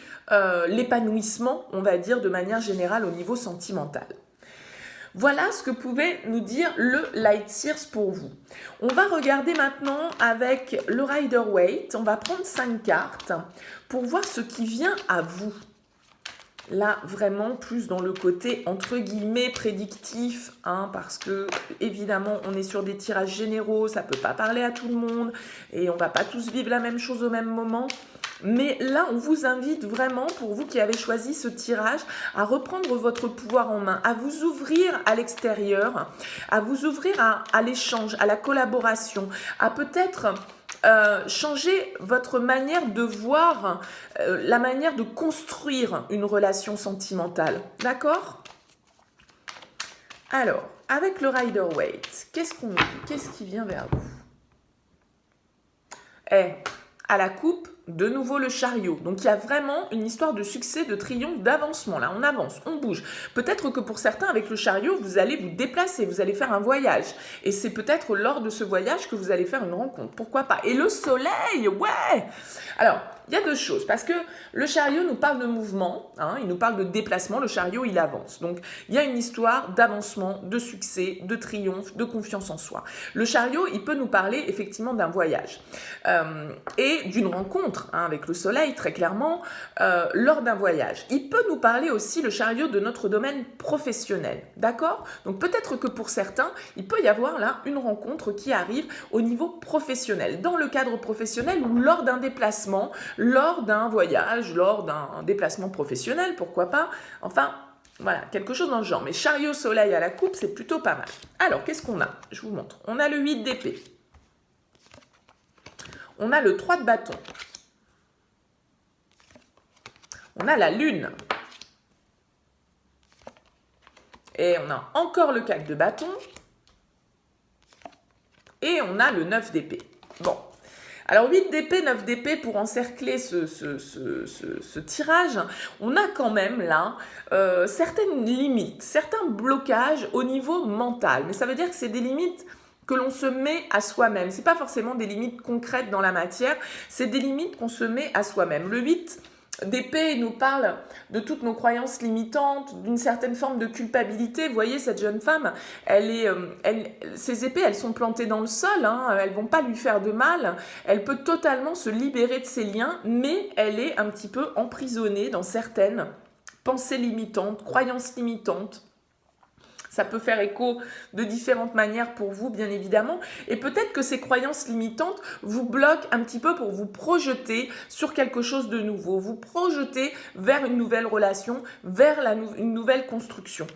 l'épanouissement, on va dire, de manière générale au niveau sentimental. Voilà ce que pouvait nous dire le Light Seers pour vous. On va regarder maintenant avec le Rider-Waite. On va prendre 5 cartes pour voir ce qui vient à vous. Là, vraiment, plus dans le côté, entre guillemets, prédictif, parce que, évidemment, on est sur des tirages généraux, ça ne peut pas parler à tout le monde, et on ne va pas tous vivre la même chose au même moment. Mais là, on vous invite vraiment, pour vous qui avez choisi ce tirage, à reprendre votre pouvoir en main, à vous ouvrir à l'extérieur, à vous ouvrir à l'échange, à la collaboration, à peut-être changer votre manière de voir, la manière de construire une relation sentimentale. D'accord ? Alors, avec le Rider-Waite, qu'est-ce qu'on dit ? Qu'est-ce qui vient vers vous ? À la coupe, de nouveau le chariot. Donc il y a vraiment une histoire de succès, de triomphe, d'avancement. Là, on avance, on bouge. Peut-être que pour certains, avec le chariot, vous allez vous déplacer, vous allez faire un voyage. Et c'est peut-être lors de ce voyage que vous allez faire une rencontre. Pourquoi pas ? Et le soleil, ouais ! Alors, il y a deux choses, parce que le chariot nous parle de mouvement, il nous parle de déplacement, le chariot il avance. Donc il y a une histoire d'avancement, de succès, de triomphe, de confiance en soi. Le chariot, il peut nous parler effectivement d'un voyage et d'une rencontre avec le soleil, très clairement, lors d'un voyage. Il peut nous parler aussi, le chariot, de notre domaine professionnel, d'accord ? Donc peut-être que pour certains, il peut y avoir là une rencontre qui arrive au niveau professionnel, dans le cadre professionnel ou lors d'un déplacement, lors d'un voyage, lors d'un déplacement professionnel, pourquoi pas. Enfin, voilà, quelque chose dans le genre. Mais chariot soleil à la coupe, c'est plutôt pas mal. Alors, qu'est-ce qu'on a ? Je vous montre. On a le 8 d'épée. On a le 3 de bâton. On a la lune. Et on a encore le 4 de bâton. Et on a le 9 d'épée. Bon. Alors 8 d'épée, 9 d'épée, pour encercler ce tirage, on a quand même là certaines limites, certains blocages au niveau mental. Mais ça veut dire que c'est des limites que l'on se met à soi-même. Ce n'est pas forcément des limites concrètes dans la matière, c'est des limites qu'on se met à soi-même. Le 8 d'épée nous parle de toutes nos croyances limitantes, d'une certaine forme de culpabilité. Vous voyez, cette jeune femme, ses épées, elles sont plantées dans le sol, elles ne vont pas lui faire de mal. Elle peut totalement se libérer de ses liens, mais elle est un petit peu emprisonnée dans certaines pensées limitantes, croyances limitantes. Ça peut faire écho de différentes manières pour vous, bien évidemment. Et peut-être que ces croyances limitantes vous bloquent un petit peu pour vous projeter sur quelque chose de nouveau, vous projeter vers une nouvelle relation, vers une nouvelle construction.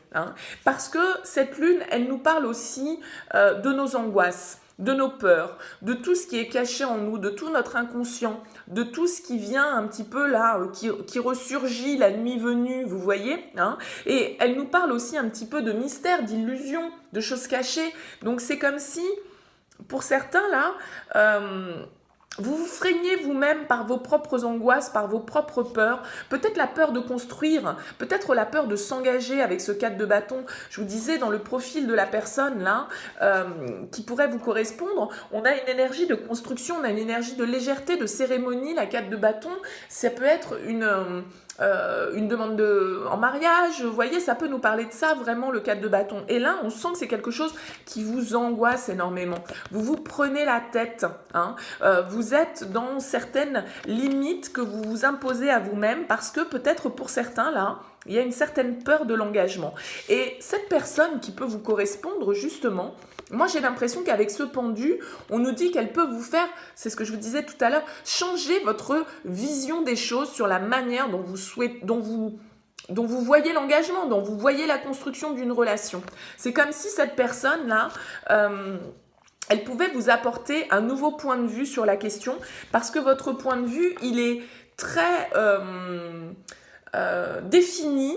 Parce que cette lune, elle nous parle aussi de nos angoisses, de nos peurs, de tout ce qui est caché en nous, de tout notre inconscient, de tout ce qui vient un petit peu là, qui ressurgit la nuit venue, vous voyez, et elle nous parle aussi un petit peu de mystère, d'illusion, de choses cachées. Donc c'est comme si, pour certains là, vous vous freinez vous-même par vos propres angoisses, par vos propres peurs, peut-être la peur de construire, peut-être la peur de s'engager avec ce 4 de bâton. Je vous disais, dans le profil de la personne là, qui pourrait vous correspondre, on a une énergie de construction, on a une énergie de légèreté, de cérémonie. La 4 de bâton, ça peut être une demande en mariage, vous voyez, ça peut nous parler de ça vraiment, le 4 de bâton. Et là, on sent que c'est quelque chose qui vous angoisse énormément. Vous vous prenez la tête, vous êtes dans certaines limites que vous vous imposez à vous-même parce que peut-être pour certains, là, il y a une certaine peur de l'engagement. Et cette personne qui peut vous correspondre, justement, moi j'ai l'impression qu'avec ce pendu, on nous dit qu'elle peut vous faire, c'est ce que je vous disais tout à l'heure, changer votre vision des choses sur la manière dont vous dont vous voyez l'engagement, dont vous voyez la construction d'une relation. C'est comme si cette personne-là, elle pouvait vous apporter un nouveau point de vue sur la question, parce que votre point de vue, il est très défini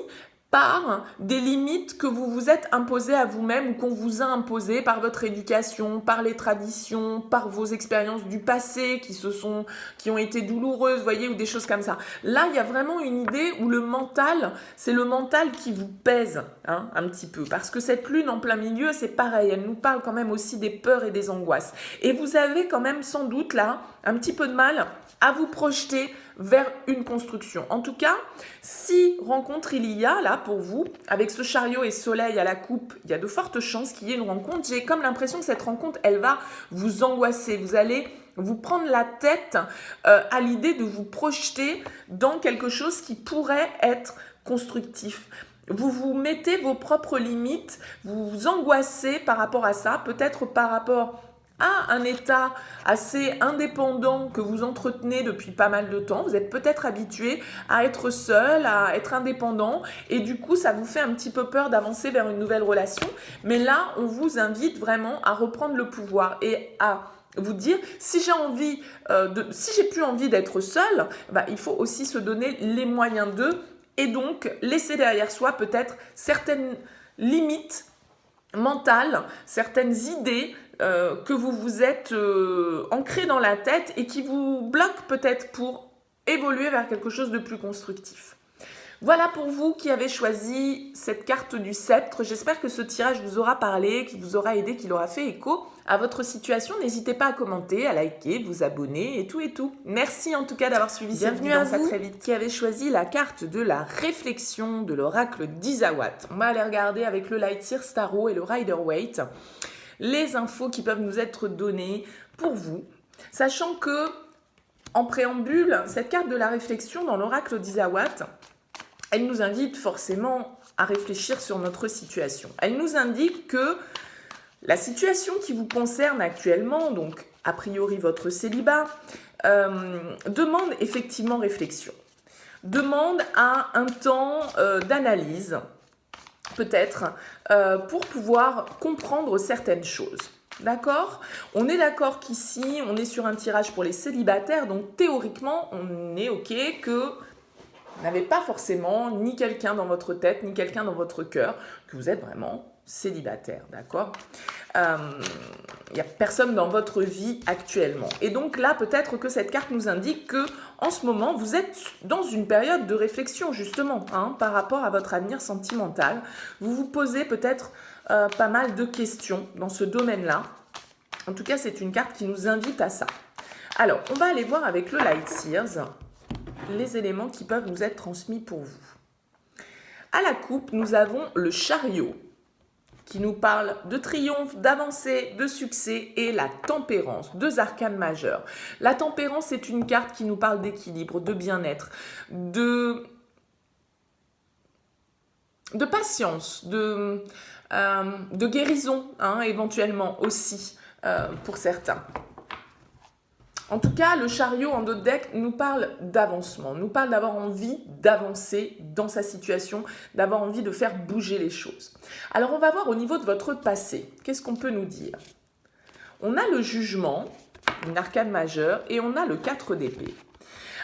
par des limites que vous vous êtes imposées à vous-même ou qu'on vous a imposées par votre éducation, par les traditions, par vos expériences du passé qui ont été douloureuses, voyez, ou des choses comme ça. Là, il y a vraiment une idée où le mental, c'est le mental qui vous pèse hein, un petit peu. Parce que cette lune en plein milieu, c'est pareil, elle nous parle quand même aussi des peurs et des angoisses. Et vous avez quand même sans doute là un petit peu de mal à vous projeter vers une construction. En tout cas, si rencontre il y a là pour vous, avec ce chariot et soleil à la coupe, il y a de fortes chances qu'il y ait une rencontre. J'ai comme l'impression que cette rencontre, elle va vous angoisser. Vous allez vous prendre la tête à l'idée de vous projeter dans quelque chose qui pourrait être constructif. Vous vous mettez vos propres limites, vous vous angoissez par rapport à ça, peut-être par rapport à un état assez indépendant que vous entretenez depuis pas mal de temps. Vous êtes peut-être habitué à être seul, à être indépendant et du coup, ça vous fait un petit peu peur d'avancer vers une nouvelle relation. Mais là, on vous invite vraiment à reprendre le pouvoir et à vous dire, si j'ai plus envie d'être seul, il faut aussi se donner les moyens d'eux et donc laisser derrière soi peut-être certaines limites mentales, certaines idées que vous vous êtes ancré dans la tête et qui vous bloquent peut-être pour évoluer vers quelque chose de plus constructif. Voilà pour vous qui avez choisi cette carte du sceptre. J'espère que ce tirage vous aura parlé, qu'il vous aura aidé, qu'il aura fait écho à votre situation. N'hésitez pas à commenter, à liker, vous abonner et tout et tout. Merci en tout cas d'avoir suivi cette vidéo. Bienvenue à vous très vite. Qui avez choisi la carte de la réflexion de l'oracle d'Izawatt. On va aller regarder avec le Light Year Tarot et le Rider-Waite les infos qui peuvent nous être données pour vous. Sachant que, en préambule, cette carte de la réflexion dans l'oracle d'Izawatt, elle nous invite forcément à réfléchir sur notre situation. Elle nous indique que la situation qui vous concerne actuellement, donc a priori votre célibat, demande effectivement réflexion. Demande à un temps d'analyse, peut-être, pour pouvoir comprendre certaines choses. D'accord ? On est d'accord qu'ici, on est sur un tirage pour les célibataires, donc théoriquement, on est OK que vous n'avez pas forcément ni quelqu'un dans votre tête, ni quelqu'un dans votre cœur, que vous êtes vraiment célibataire, d'accord ? Il n'y a personne dans votre vie actuellement. Et donc là, peut-être que cette carte nous indique que en ce moment, vous êtes dans une période de réflexion, justement, par rapport à votre avenir sentimental. Vous vous posez peut-être pas mal de questions dans ce domaine-là. En tout cas, c'est une carte qui nous invite à ça. Alors, on va aller voir avec le Light Seers les éléments qui peuvent nous être transmis pour vous. À la coupe, nous avons le chariot qui nous parle de triomphe, d'avancée, de succès et la tempérance, deux arcanes majeures. La tempérance est une carte qui nous parle d'équilibre, de bien-être, de patience, de guérison, éventuellement aussi pour certains. En tout cas, le chariot en d'autres decks nous parle d'avancement, nous parle d'avoir envie d'avancer dans sa situation, d'avoir envie de faire bouger les choses. Alors, on va voir au niveau de votre passé. Qu'est-ce qu'on peut nous dire ? On a le jugement, une arcane majeure, et on a le 4 d'épée.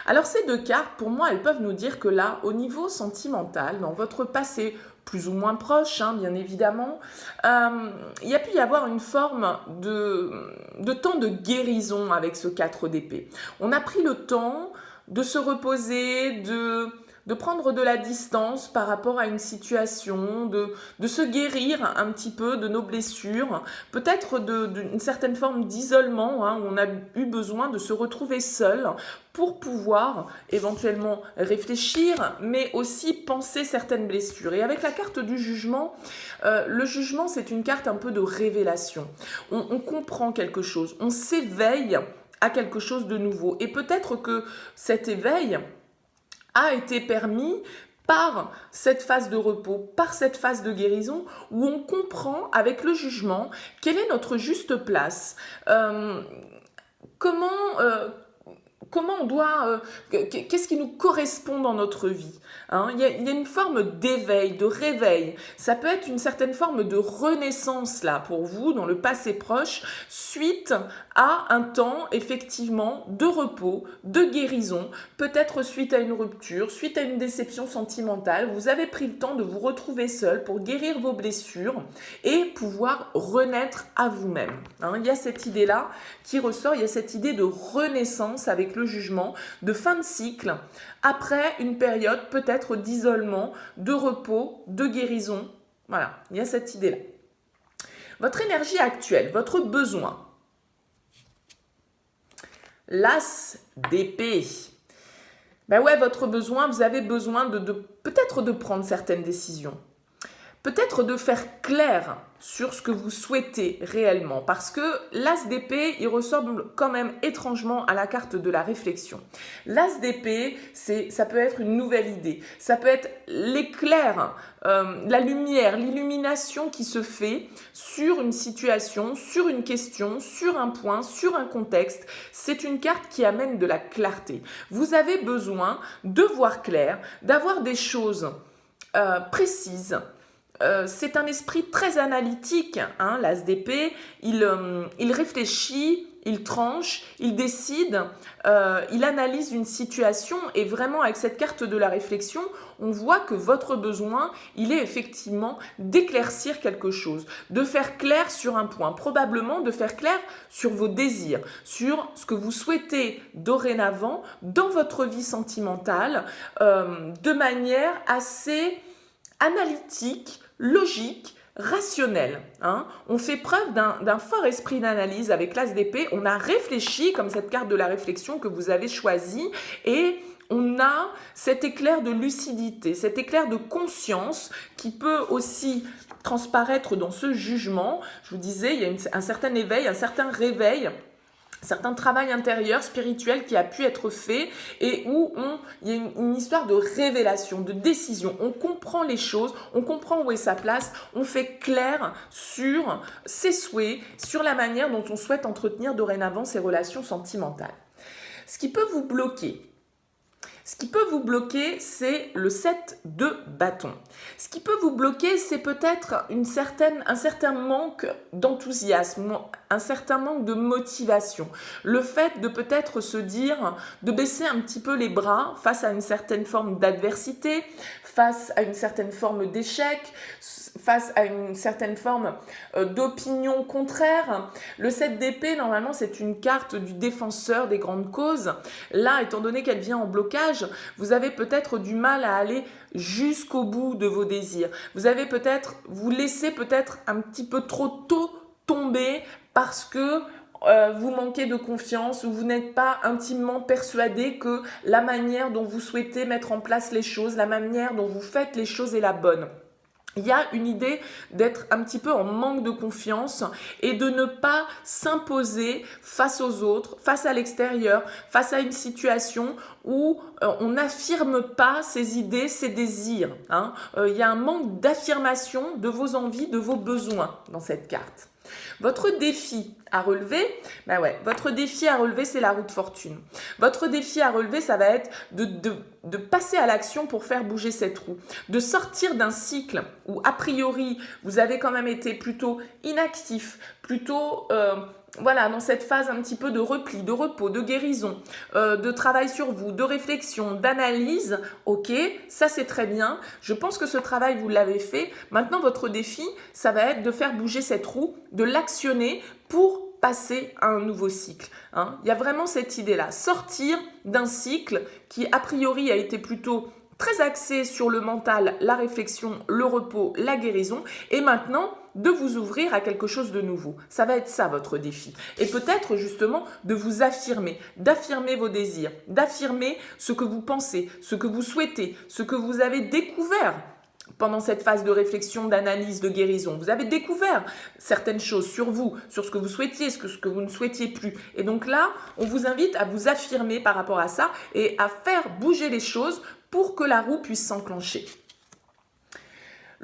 Alors, ces deux cartes, pour moi, elles peuvent nous dire que là, au niveau sentimental, dans votre passé, plus ou moins proche, bien évidemment, il y a pu y avoir une forme de temps de guérison avec ce 4 d'épée. On a pris le temps de se reposer, de prendre de la distance par rapport à une situation, de se guérir un petit peu de nos blessures, peut-être d'une certaine forme d'isolement, où on a eu besoin de se retrouver seul pour pouvoir éventuellement réfléchir, mais aussi penser certaines blessures. Et avec la carte du jugement, le jugement, c'est une carte un peu de révélation. On comprend quelque chose, on s'éveille à quelque chose de nouveau. Et peut-être que cet éveil a été permis par cette phase de repos, par cette phase de guérison, où on comprend avec le jugement quelle est notre juste place, comment comment on doit, qu'est-ce qui nous correspond dans notre vie, hein. Il y a une forme d'éveil, de réveil. Ça peut être une certaine forme de renaissance là pour vous dans le passé proche, suite à un temps effectivement de repos, de guérison, peut-être suite à une rupture, suite à une déception sentimentale. Vous avez pris le temps de vous retrouver seul pour guérir vos blessures et pouvoir renaître à vous-même, hein. Il y a cette idée-là qui ressort, il y a cette idée de renaissance avec le jugement, de fin de cycle, après une période peut-être d'isolement, de repos, de guérison. Voilà, il y a cette idée-là. Votre énergie actuelle, votre besoin. L'as d'épée. Ben ouais, votre besoin, vous avez besoin peut-être de prendre certaines décisions. Peut-être de faire clair sur ce que vous souhaitez réellement, parce que l'as d'épée, il ressemble quand même étrangement à la carte de la réflexion. L'as d'épée, ça peut être une nouvelle idée, ça peut être l'éclair, la lumière, l'illumination qui se fait sur une situation, sur une question, sur un point, sur un contexte. C'est une carte qui amène de la clarté. Vous avez besoin de voir clair, d'avoir des choses précises. C'est un esprit très analytique, hein, l'as d'épée. Il réfléchit, il tranche, il décide, il analyse une situation et vraiment avec cette carte de la réflexion, on voit que votre besoin, il est effectivement d'éclaircir quelque chose, de faire clair sur un point, probablement de faire clair sur vos désirs, sur ce que vous souhaitez dorénavant dans votre vie sentimentale, de manière assez analytique, logique, rationnel, hein. On fait preuve d'un fort esprit d'analyse avec l'as d'épée. On a réfléchi comme cette carte de la réflexion que vous avez choisie et on a cet éclair de lucidité, cet éclair de conscience qui peut aussi transparaître dans ce jugement. Je vous disais, il y a un certain éveil, un certain réveil, certain travail intérieur, spirituel qui a pu être fait et où il y a une histoire de révélation, de décision. On comprend les choses, on comprend où est sa place, on fait clair sur ses souhaits, sur la manière dont on souhaite entretenir dorénavant ses relations sentimentales. Ce qui peut vous bloquer, c'est le 7 de bâton. Ce qui peut vous bloquer, c'est peut-être un certain manque d'enthousiasme, un certain manque de motivation. Le fait de peut-être se dire, de baisser un petit peu les bras face à une certaine forme d'adversité, face à une certaine forme d'échec, face à une certaine forme d'opinion contraire. Le 7 d'épée, normalement, c'est une carte du défenseur des grandes causes. Là, étant donné qu'elle vient en blocage, vous avez peut-être du mal à aller jusqu'au bout de vos désirs. Vous laissez peut-être un petit peu trop tôt tomber parce que vous manquez de confiance ou vous n'êtes pas intimement persuadé que la manière dont vous souhaitez mettre en place les choses, la manière dont vous faites les choses est la bonne. Il y a une idée d'être un petit peu en manque de confiance et de ne pas s'imposer face aux autres, face à l'extérieur, face à une situation où on n'affirme pas ses idées, ses désirs, hein. Il y a un manque d'affirmation de vos envies, de vos besoins dans cette carte. Votre défi à relever, c'est la roue de fortune. Votre défi à relever, ça va être de passer à l'action pour faire bouger cette roue, de sortir d'un cycle où a priori vous avez quand même été plutôt inactif, plutôt dans cette phase un petit peu de repli, de repos, de guérison, de travail sur vous, de réflexion, d'analyse. Ok, ça c'est très bien. Je pense que ce travail, vous l'avez fait. Maintenant, votre défi, ça va être de faire bouger cette roue, de l'actionner pour passer à un nouveau cycle, hein. Il y a vraiment cette idée-là, sortir d'un cycle qui a priori a été plutôt très axé sur le mental, la réflexion, le repos, la guérison, et maintenant de vous ouvrir à quelque chose de nouveau. Ça va être ça votre défi. Et peut-être justement de vous affirmer, d'affirmer vos désirs, d'affirmer ce que vous pensez, ce que vous souhaitez, ce que vous avez découvert pendant cette phase de réflexion, d'analyse, de guérison. Vous avez découvert certaines choses sur vous, sur ce que vous souhaitiez, ce que vous ne souhaitiez plus. Et donc là, on vous invite à vous affirmer par rapport à ça et à faire bouger les choses pour que la roue puisse s'enclencher.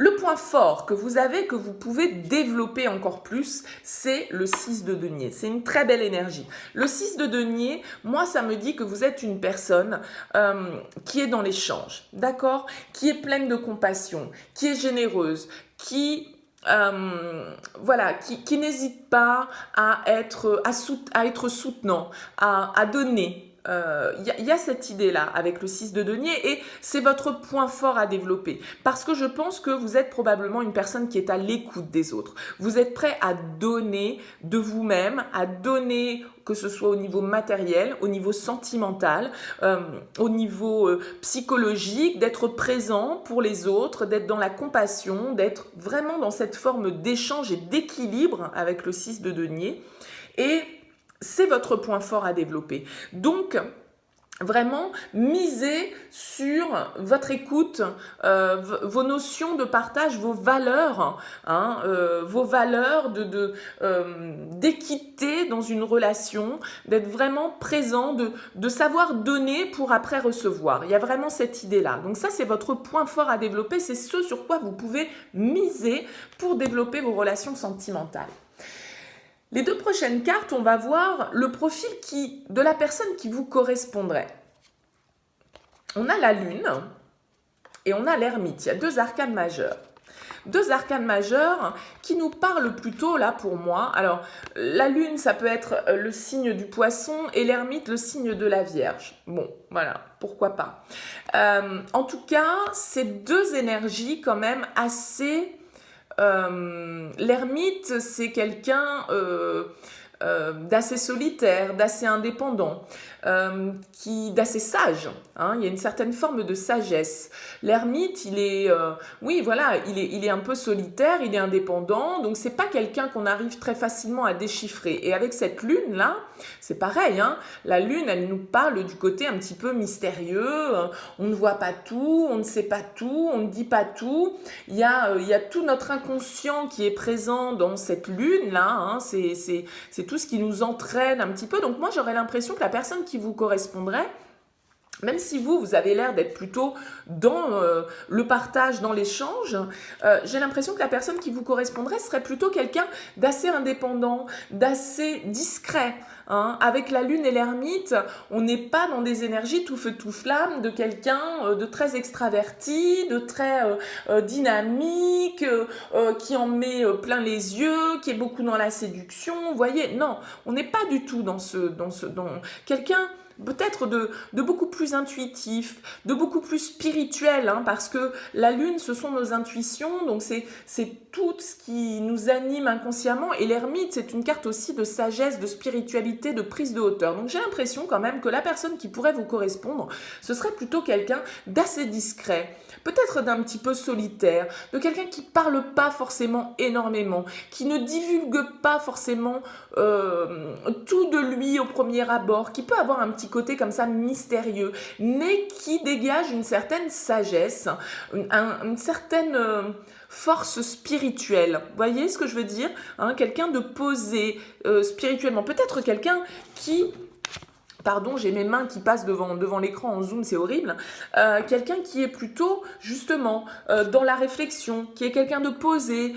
Le point fort que vous avez, que vous pouvez développer encore plus, c'est le 6 de denier. C'est une très belle énergie. Le 6 de denier, moi, ça me dit que vous êtes une personne qui est dans l'échange, d'accord? Qui est pleine de compassion, qui est généreuse, qui n'hésite pas à être soutenant, à donner. Y a cette idée-là avec le 6 de denier et c'est votre point fort à développer parce que je pense que vous êtes probablement une personne qui est à l'écoute des autres. Vous êtes prêt à donner de vous-même, à donner que ce soit au niveau matériel, au niveau sentimental, au niveau psychologique, d'être présent pour les autres, d'être dans la compassion, d'être vraiment dans cette forme d'échange et d'équilibre avec le 6 de denier et c'est votre point fort à développer. Donc, vraiment, misez sur votre écoute, vos notions de partage, vos valeurs, vos valeurs d'équité dans une relation, d'être vraiment présent, de savoir donner pour après recevoir. Il y a vraiment cette idée-là. Donc ça, c'est votre point fort à développer. C'est ce sur quoi vous pouvez miser pour développer vos relations sentimentales. Les deux prochaines cartes, on va voir le profil de la personne qui vous correspondrait. On a la lune et on a l'ermite. Il y a deux arcanes majeurs. Deux arcanes majeurs qui nous parlent plutôt là pour moi. Alors, la lune, ça peut être le signe du poisson et l'ermite, le signe de la Vierge. Bon, voilà, pourquoi pas. En tout cas, ces deux énergies quand même assez... l'ermite, c'est quelqu'un d'assez solitaire, d'assez indépendant, d'assez sage. Il y a une certaine forme de sagesse. L'ermite, il est un peu solitaire, il est indépendant, donc c'est pas quelqu'un qu'on arrive très facilement à déchiffrer. Et avec cette lune-là, c'est pareil. La lune, elle nous parle du côté un petit peu mystérieux. On ne voit pas tout, on ne sait pas tout, on ne dit pas tout. Il y a tout notre inconscient qui est présent dans cette lune-là. C'est tout ce qui nous entraîne un petit peu. Donc moi, j'aurais l'impression que la personne qui vous correspondrait, même si vous avez l'air d'être plutôt dans le partage, dans l'échange, j'ai l'impression que la personne qui vous correspondrait serait plutôt quelqu'un d'assez indépendant, d'assez discret. Avec la lune et l'ermite, on n'est pas dans des énergies tout feu tout flamme de quelqu'un de très extraverti, de très dynamique, qui en met plein les yeux, qui est beaucoup dans la séduction. Vous voyez, non, on n'est pas du tout dans quelqu'un peut-être de beaucoup plus intuitif, de beaucoup plus spirituel, parce que la lune, ce sont nos intuitions, donc c'est tout ce qui nous anime inconsciemment, et l'ermite, c'est une carte aussi de sagesse, de spiritualité, de prise de hauteur. Donc j'ai l'impression quand même que la personne qui pourrait vous correspondre, ce serait plutôt quelqu'un d'assez discret, peut-être d'un petit peu solitaire, de quelqu'un qui parle pas forcément énormément, qui ne divulgue pas forcément tout de lui au premier abord, qui peut avoir un petit côté comme ça mystérieux, mais qui dégage une certaine sagesse, une certaine force spirituelle. Vous voyez ce que je veux dire, quelqu'un de posé spirituellement. Peut-être quelqu'un qui... Pardon, j'ai mes mains qui passent devant l'écran en zoom, c'est horrible. Quelqu'un qui est plutôt, justement, dans la réflexion, qui est quelqu'un de posé,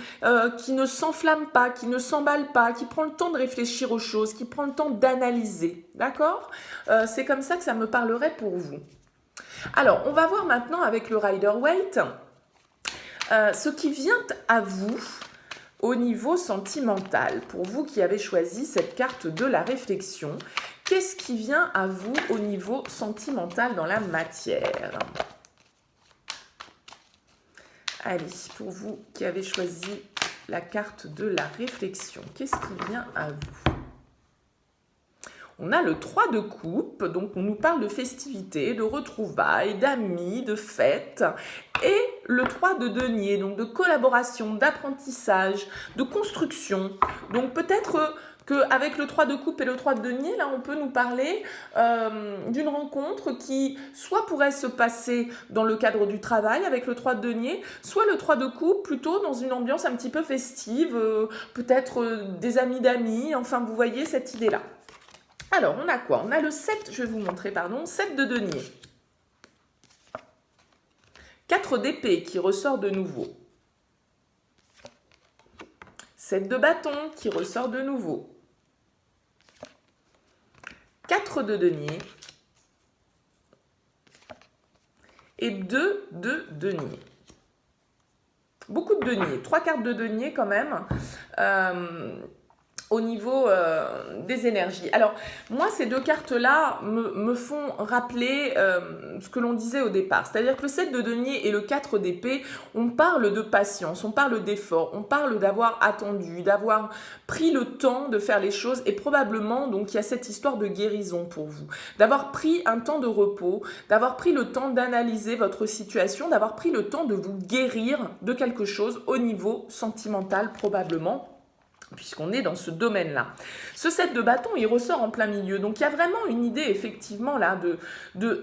qui ne s'enflamme pas, qui ne s'emballe pas, qui prend le temps de réfléchir aux choses, qui prend le temps d'analyser. D'accord ? C'est comme ça que ça me parlerait pour vous. Alors, on va voir maintenant avec le Rider-Waite ce qui vient à vous au niveau sentimental. Pour vous qui avez choisi cette carte de la réflexion, qu'est-ce qui vient à vous au niveau sentimental dans la matière? Allez, pour vous qui avez choisi la carte de la réflexion, qu'est-ce qui vient à vous? On a le 3 de coupe, donc on nous parle de festivités, de retrouvailles, d'amis, de fêtes. Et le 3 de denier, donc de collaboration, d'apprentissage, de construction. Donc peut-être qu'avec le 3 de coupe et le 3 de denier, là on peut nous parler d'une rencontre qui soit pourrait se passer dans le cadre du travail avec le 3 de denier, soit le 3 de coupe plutôt dans une ambiance un petit peu festive, peut-être des amis d'amis, enfin vous voyez cette idée-là. Alors, on a quoi? On a le 7, je vais vous montrer, pardon, 7 de denier. 4 d'épée qui ressort de nouveau. 7 de bâton qui ressort de nouveau. 4 de denier. Et 2 de denier. Beaucoup de denier, 3 cartes de denier quand même. Au niveau des énergies. Alors, moi, ces deux cartes-là me font rappeler ce que l'on disait au départ. C'est-à-dire que le 7 de denier et le 4 d'épée, on parle de patience, on parle d'effort, on parle d'avoir attendu, d'avoir pris le temps de faire les choses et probablement, donc, il y a cette histoire de guérison pour vous. D'avoir pris un temps de repos, d'avoir pris le temps d'analyser votre situation, d'avoir pris le temps de vous guérir de quelque chose au niveau sentimental probablement, puisqu'on est dans ce domaine-là. Ce 7 de bâton, il ressort en plein milieu. Donc, il y a vraiment une idée, effectivement, là, de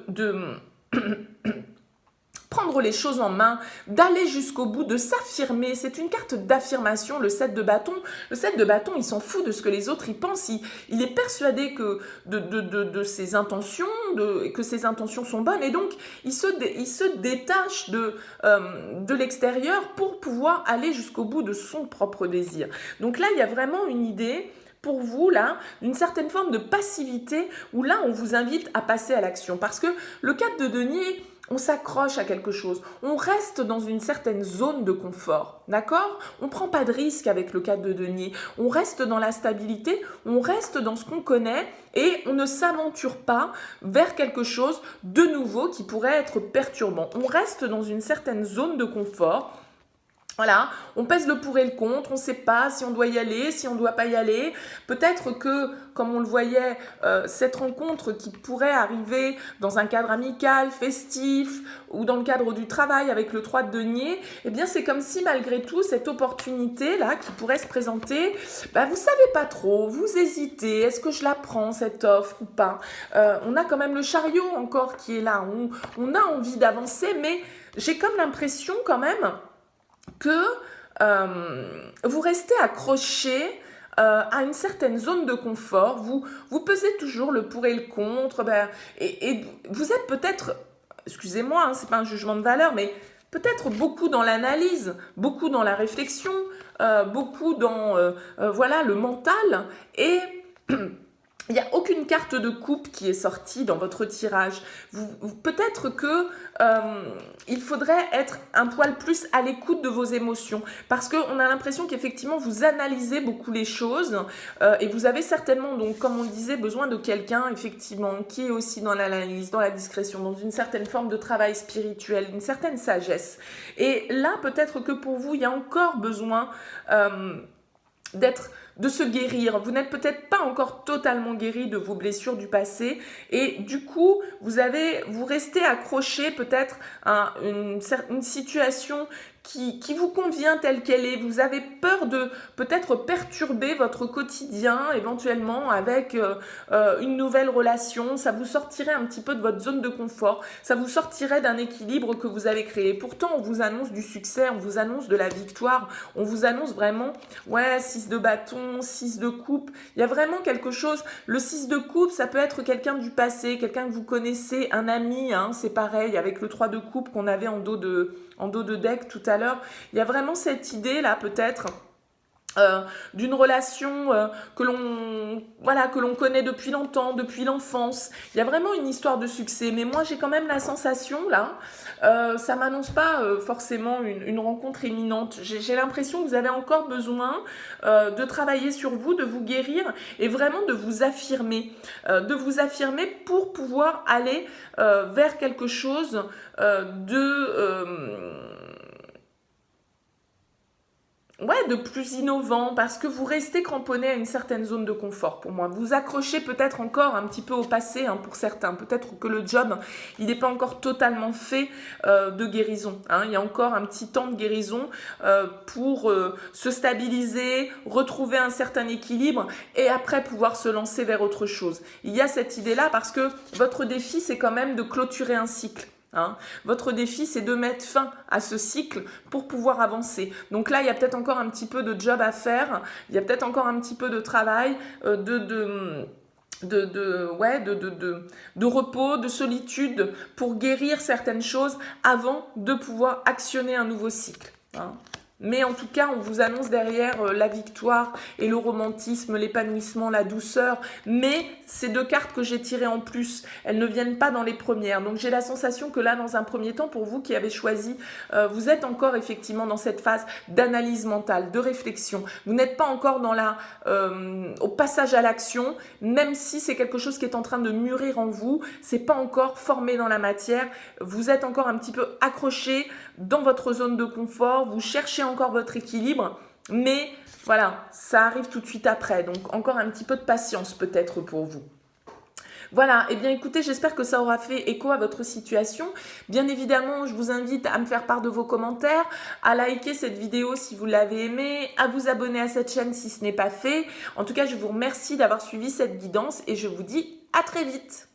prendre les choses en main, d'aller jusqu'au bout, de s'affirmer. C'est une carte d'affirmation, le 7 de bâton. Le 7 de bâton, il s'en fout de ce que les autres y pensent. Il est persuadé que de ses intentions, que ses intentions sont bonnes. Et donc, il se détache de l'extérieur pour pouvoir aller jusqu'au bout de son propre désir. Donc là, il y a vraiment une idée pour vous, là, d'une certaine forme de passivité où là, on vous invite à passer à l'action. Parce que le 4 de denier, on s'accroche à quelque chose, on reste dans une certaine zone de confort, d'accord? On ne prend pas de risque avec le 4 de denier, on reste dans la stabilité, on reste dans ce qu'on connaît et on ne s'aventure pas vers quelque chose de nouveau qui pourrait être perturbant. On reste dans une certaine zone de confort. Voilà, on pèse le pour et le contre, on ne sait pas si on doit y aller, si on ne doit pas y aller. Peut-être que, comme on le voyait, cette rencontre qui pourrait arriver dans un cadre amical, festif ou dans le cadre du travail avec le 3 de denier, eh bien c'est comme si malgré tout, cette opportunité-là qui pourrait se présenter, vous ne savez pas trop, vous hésitez, est-ce que je la prends cette offre ou pas? On a quand même le chariot encore qui est là, on a envie d'avancer, mais j'ai comme l'impression quand même que vous restez accroché à une certaine zone de confort, vous pesez toujours le pour et le contre, et vous êtes peut-être, excusez-moi, hein, c'est pas un jugement de valeur, mais peut-être beaucoup dans l'analyse, beaucoup dans la réflexion, beaucoup dans voilà, le mental, et il n'y a aucune carte de coupe qui est sortie dans votre tirage. Peut-être que il faudrait être un poil plus à l'écoute de vos émotions parce qu'on a l'impression qu'effectivement vous analysez beaucoup les choses et vous avez certainement, donc comme on le disait, besoin de quelqu'un effectivement qui est aussi dans l'analyse, dans la discrétion, dans une certaine forme de travail spirituel, une certaine sagesse. Et là, peut-être que pour vous, il y a encore besoin de se guérir. Vous n'êtes peut-être pas encore totalement guéri de vos blessures du passé et du coup, vous restez accroché peut-être à une situation qui vous convient telle qu'elle est. Vous avez peur de peut-être perturber votre quotidien éventuellement avec une nouvelle relation. Ça vous sortirait un petit peu de votre zone de confort. Ça vous sortirait d'un équilibre que vous avez créé. Pourtant, on vous annonce du succès, on vous annonce de la victoire, on vous annonce vraiment, 6 de bâton, 6 de coupe. Il y a vraiment quelque chose. Le 6 de coupe, ça peut être quelqu'un du passé, quelqu'un que vous connaissez, un ami, hein, c'est pareil avec le 3 de coupe qu'on avait en dos de deck tout à l'heure. Il y a vraiment cette idée là peut-être d'une relation que l'on connaît depuis longtemps, depuis l'enfance. Il y a vraiment une histoire de succès, mais moi j'ai quand même la sensation là, ça m'annonce pas forcément une rencontre imminente. J'ai l'impression que vous avez encore besoin de travailler sur vous, de vous guérir et vraiment de vous affirmer pour pouvoir aller vers quelque chose de plus innovant parce que vous restez cramponné à une certaine zone de confort pour moi. Vous accrochez peut-être encore un petit peu au passé pour certains. Peut-être que le job, il n'est pas encore totalement fait de guérison. Il y a encore un petit temps de guérison pour se stabiliser, retrouver un certain équilibre et après pouvoir se lancer vers autre chose. Il y a cette idée-là parce que votre défi, c'est quand même de clôturer un cycle. Votre défi, c'est de mettre fin à ce cycle pour pouvoir avancer. Donc là, il y a peut-être encore un petit peu de job à faire, il y a peut-être encore un petit peu de travail, de repos, de solitude pour guérir certaines choses avant de pouvoir actionner un nouveau cycle. Mais en tout cas, on vous annonce derrière la victoire et le romantisme, l'épanouissement, la douceur. Mais ces deux cartes que j'ai tirées en plus, elles ne viennent pas dans les premières. Donc j'ai la sensation que là, dans un premier temps, pour vous qui avez choisi, vous êtes encore effectivement dans cette phase d'analyse mentale, de réflexion. Vous n'êtes pas encore dans au passage à l'action, même si c'est quelque chose qui est en train de mûrir en vous. C'est pas encore formé dans la matière. Vous êtes encore un petit peu accroché dans votre zone de confort. Vous cherchez encore votre équilibre, mais voilà, ça arrive tout de suite après. Donc encore un petit peu de patience peut-être pour vous. Voilà, et bien écoutez, j'espère que ça aura fait écho à votre situation. Bien évidemment, je vous invite à me faire part de vos commentaires, à liker cette vidéo si vous l'avez aimée, à vous abonner à cette chaîne si ce n'est pas fait. En tout cas, je vous remercie d'avoir suivi cette guidance et je vous dis à très vite.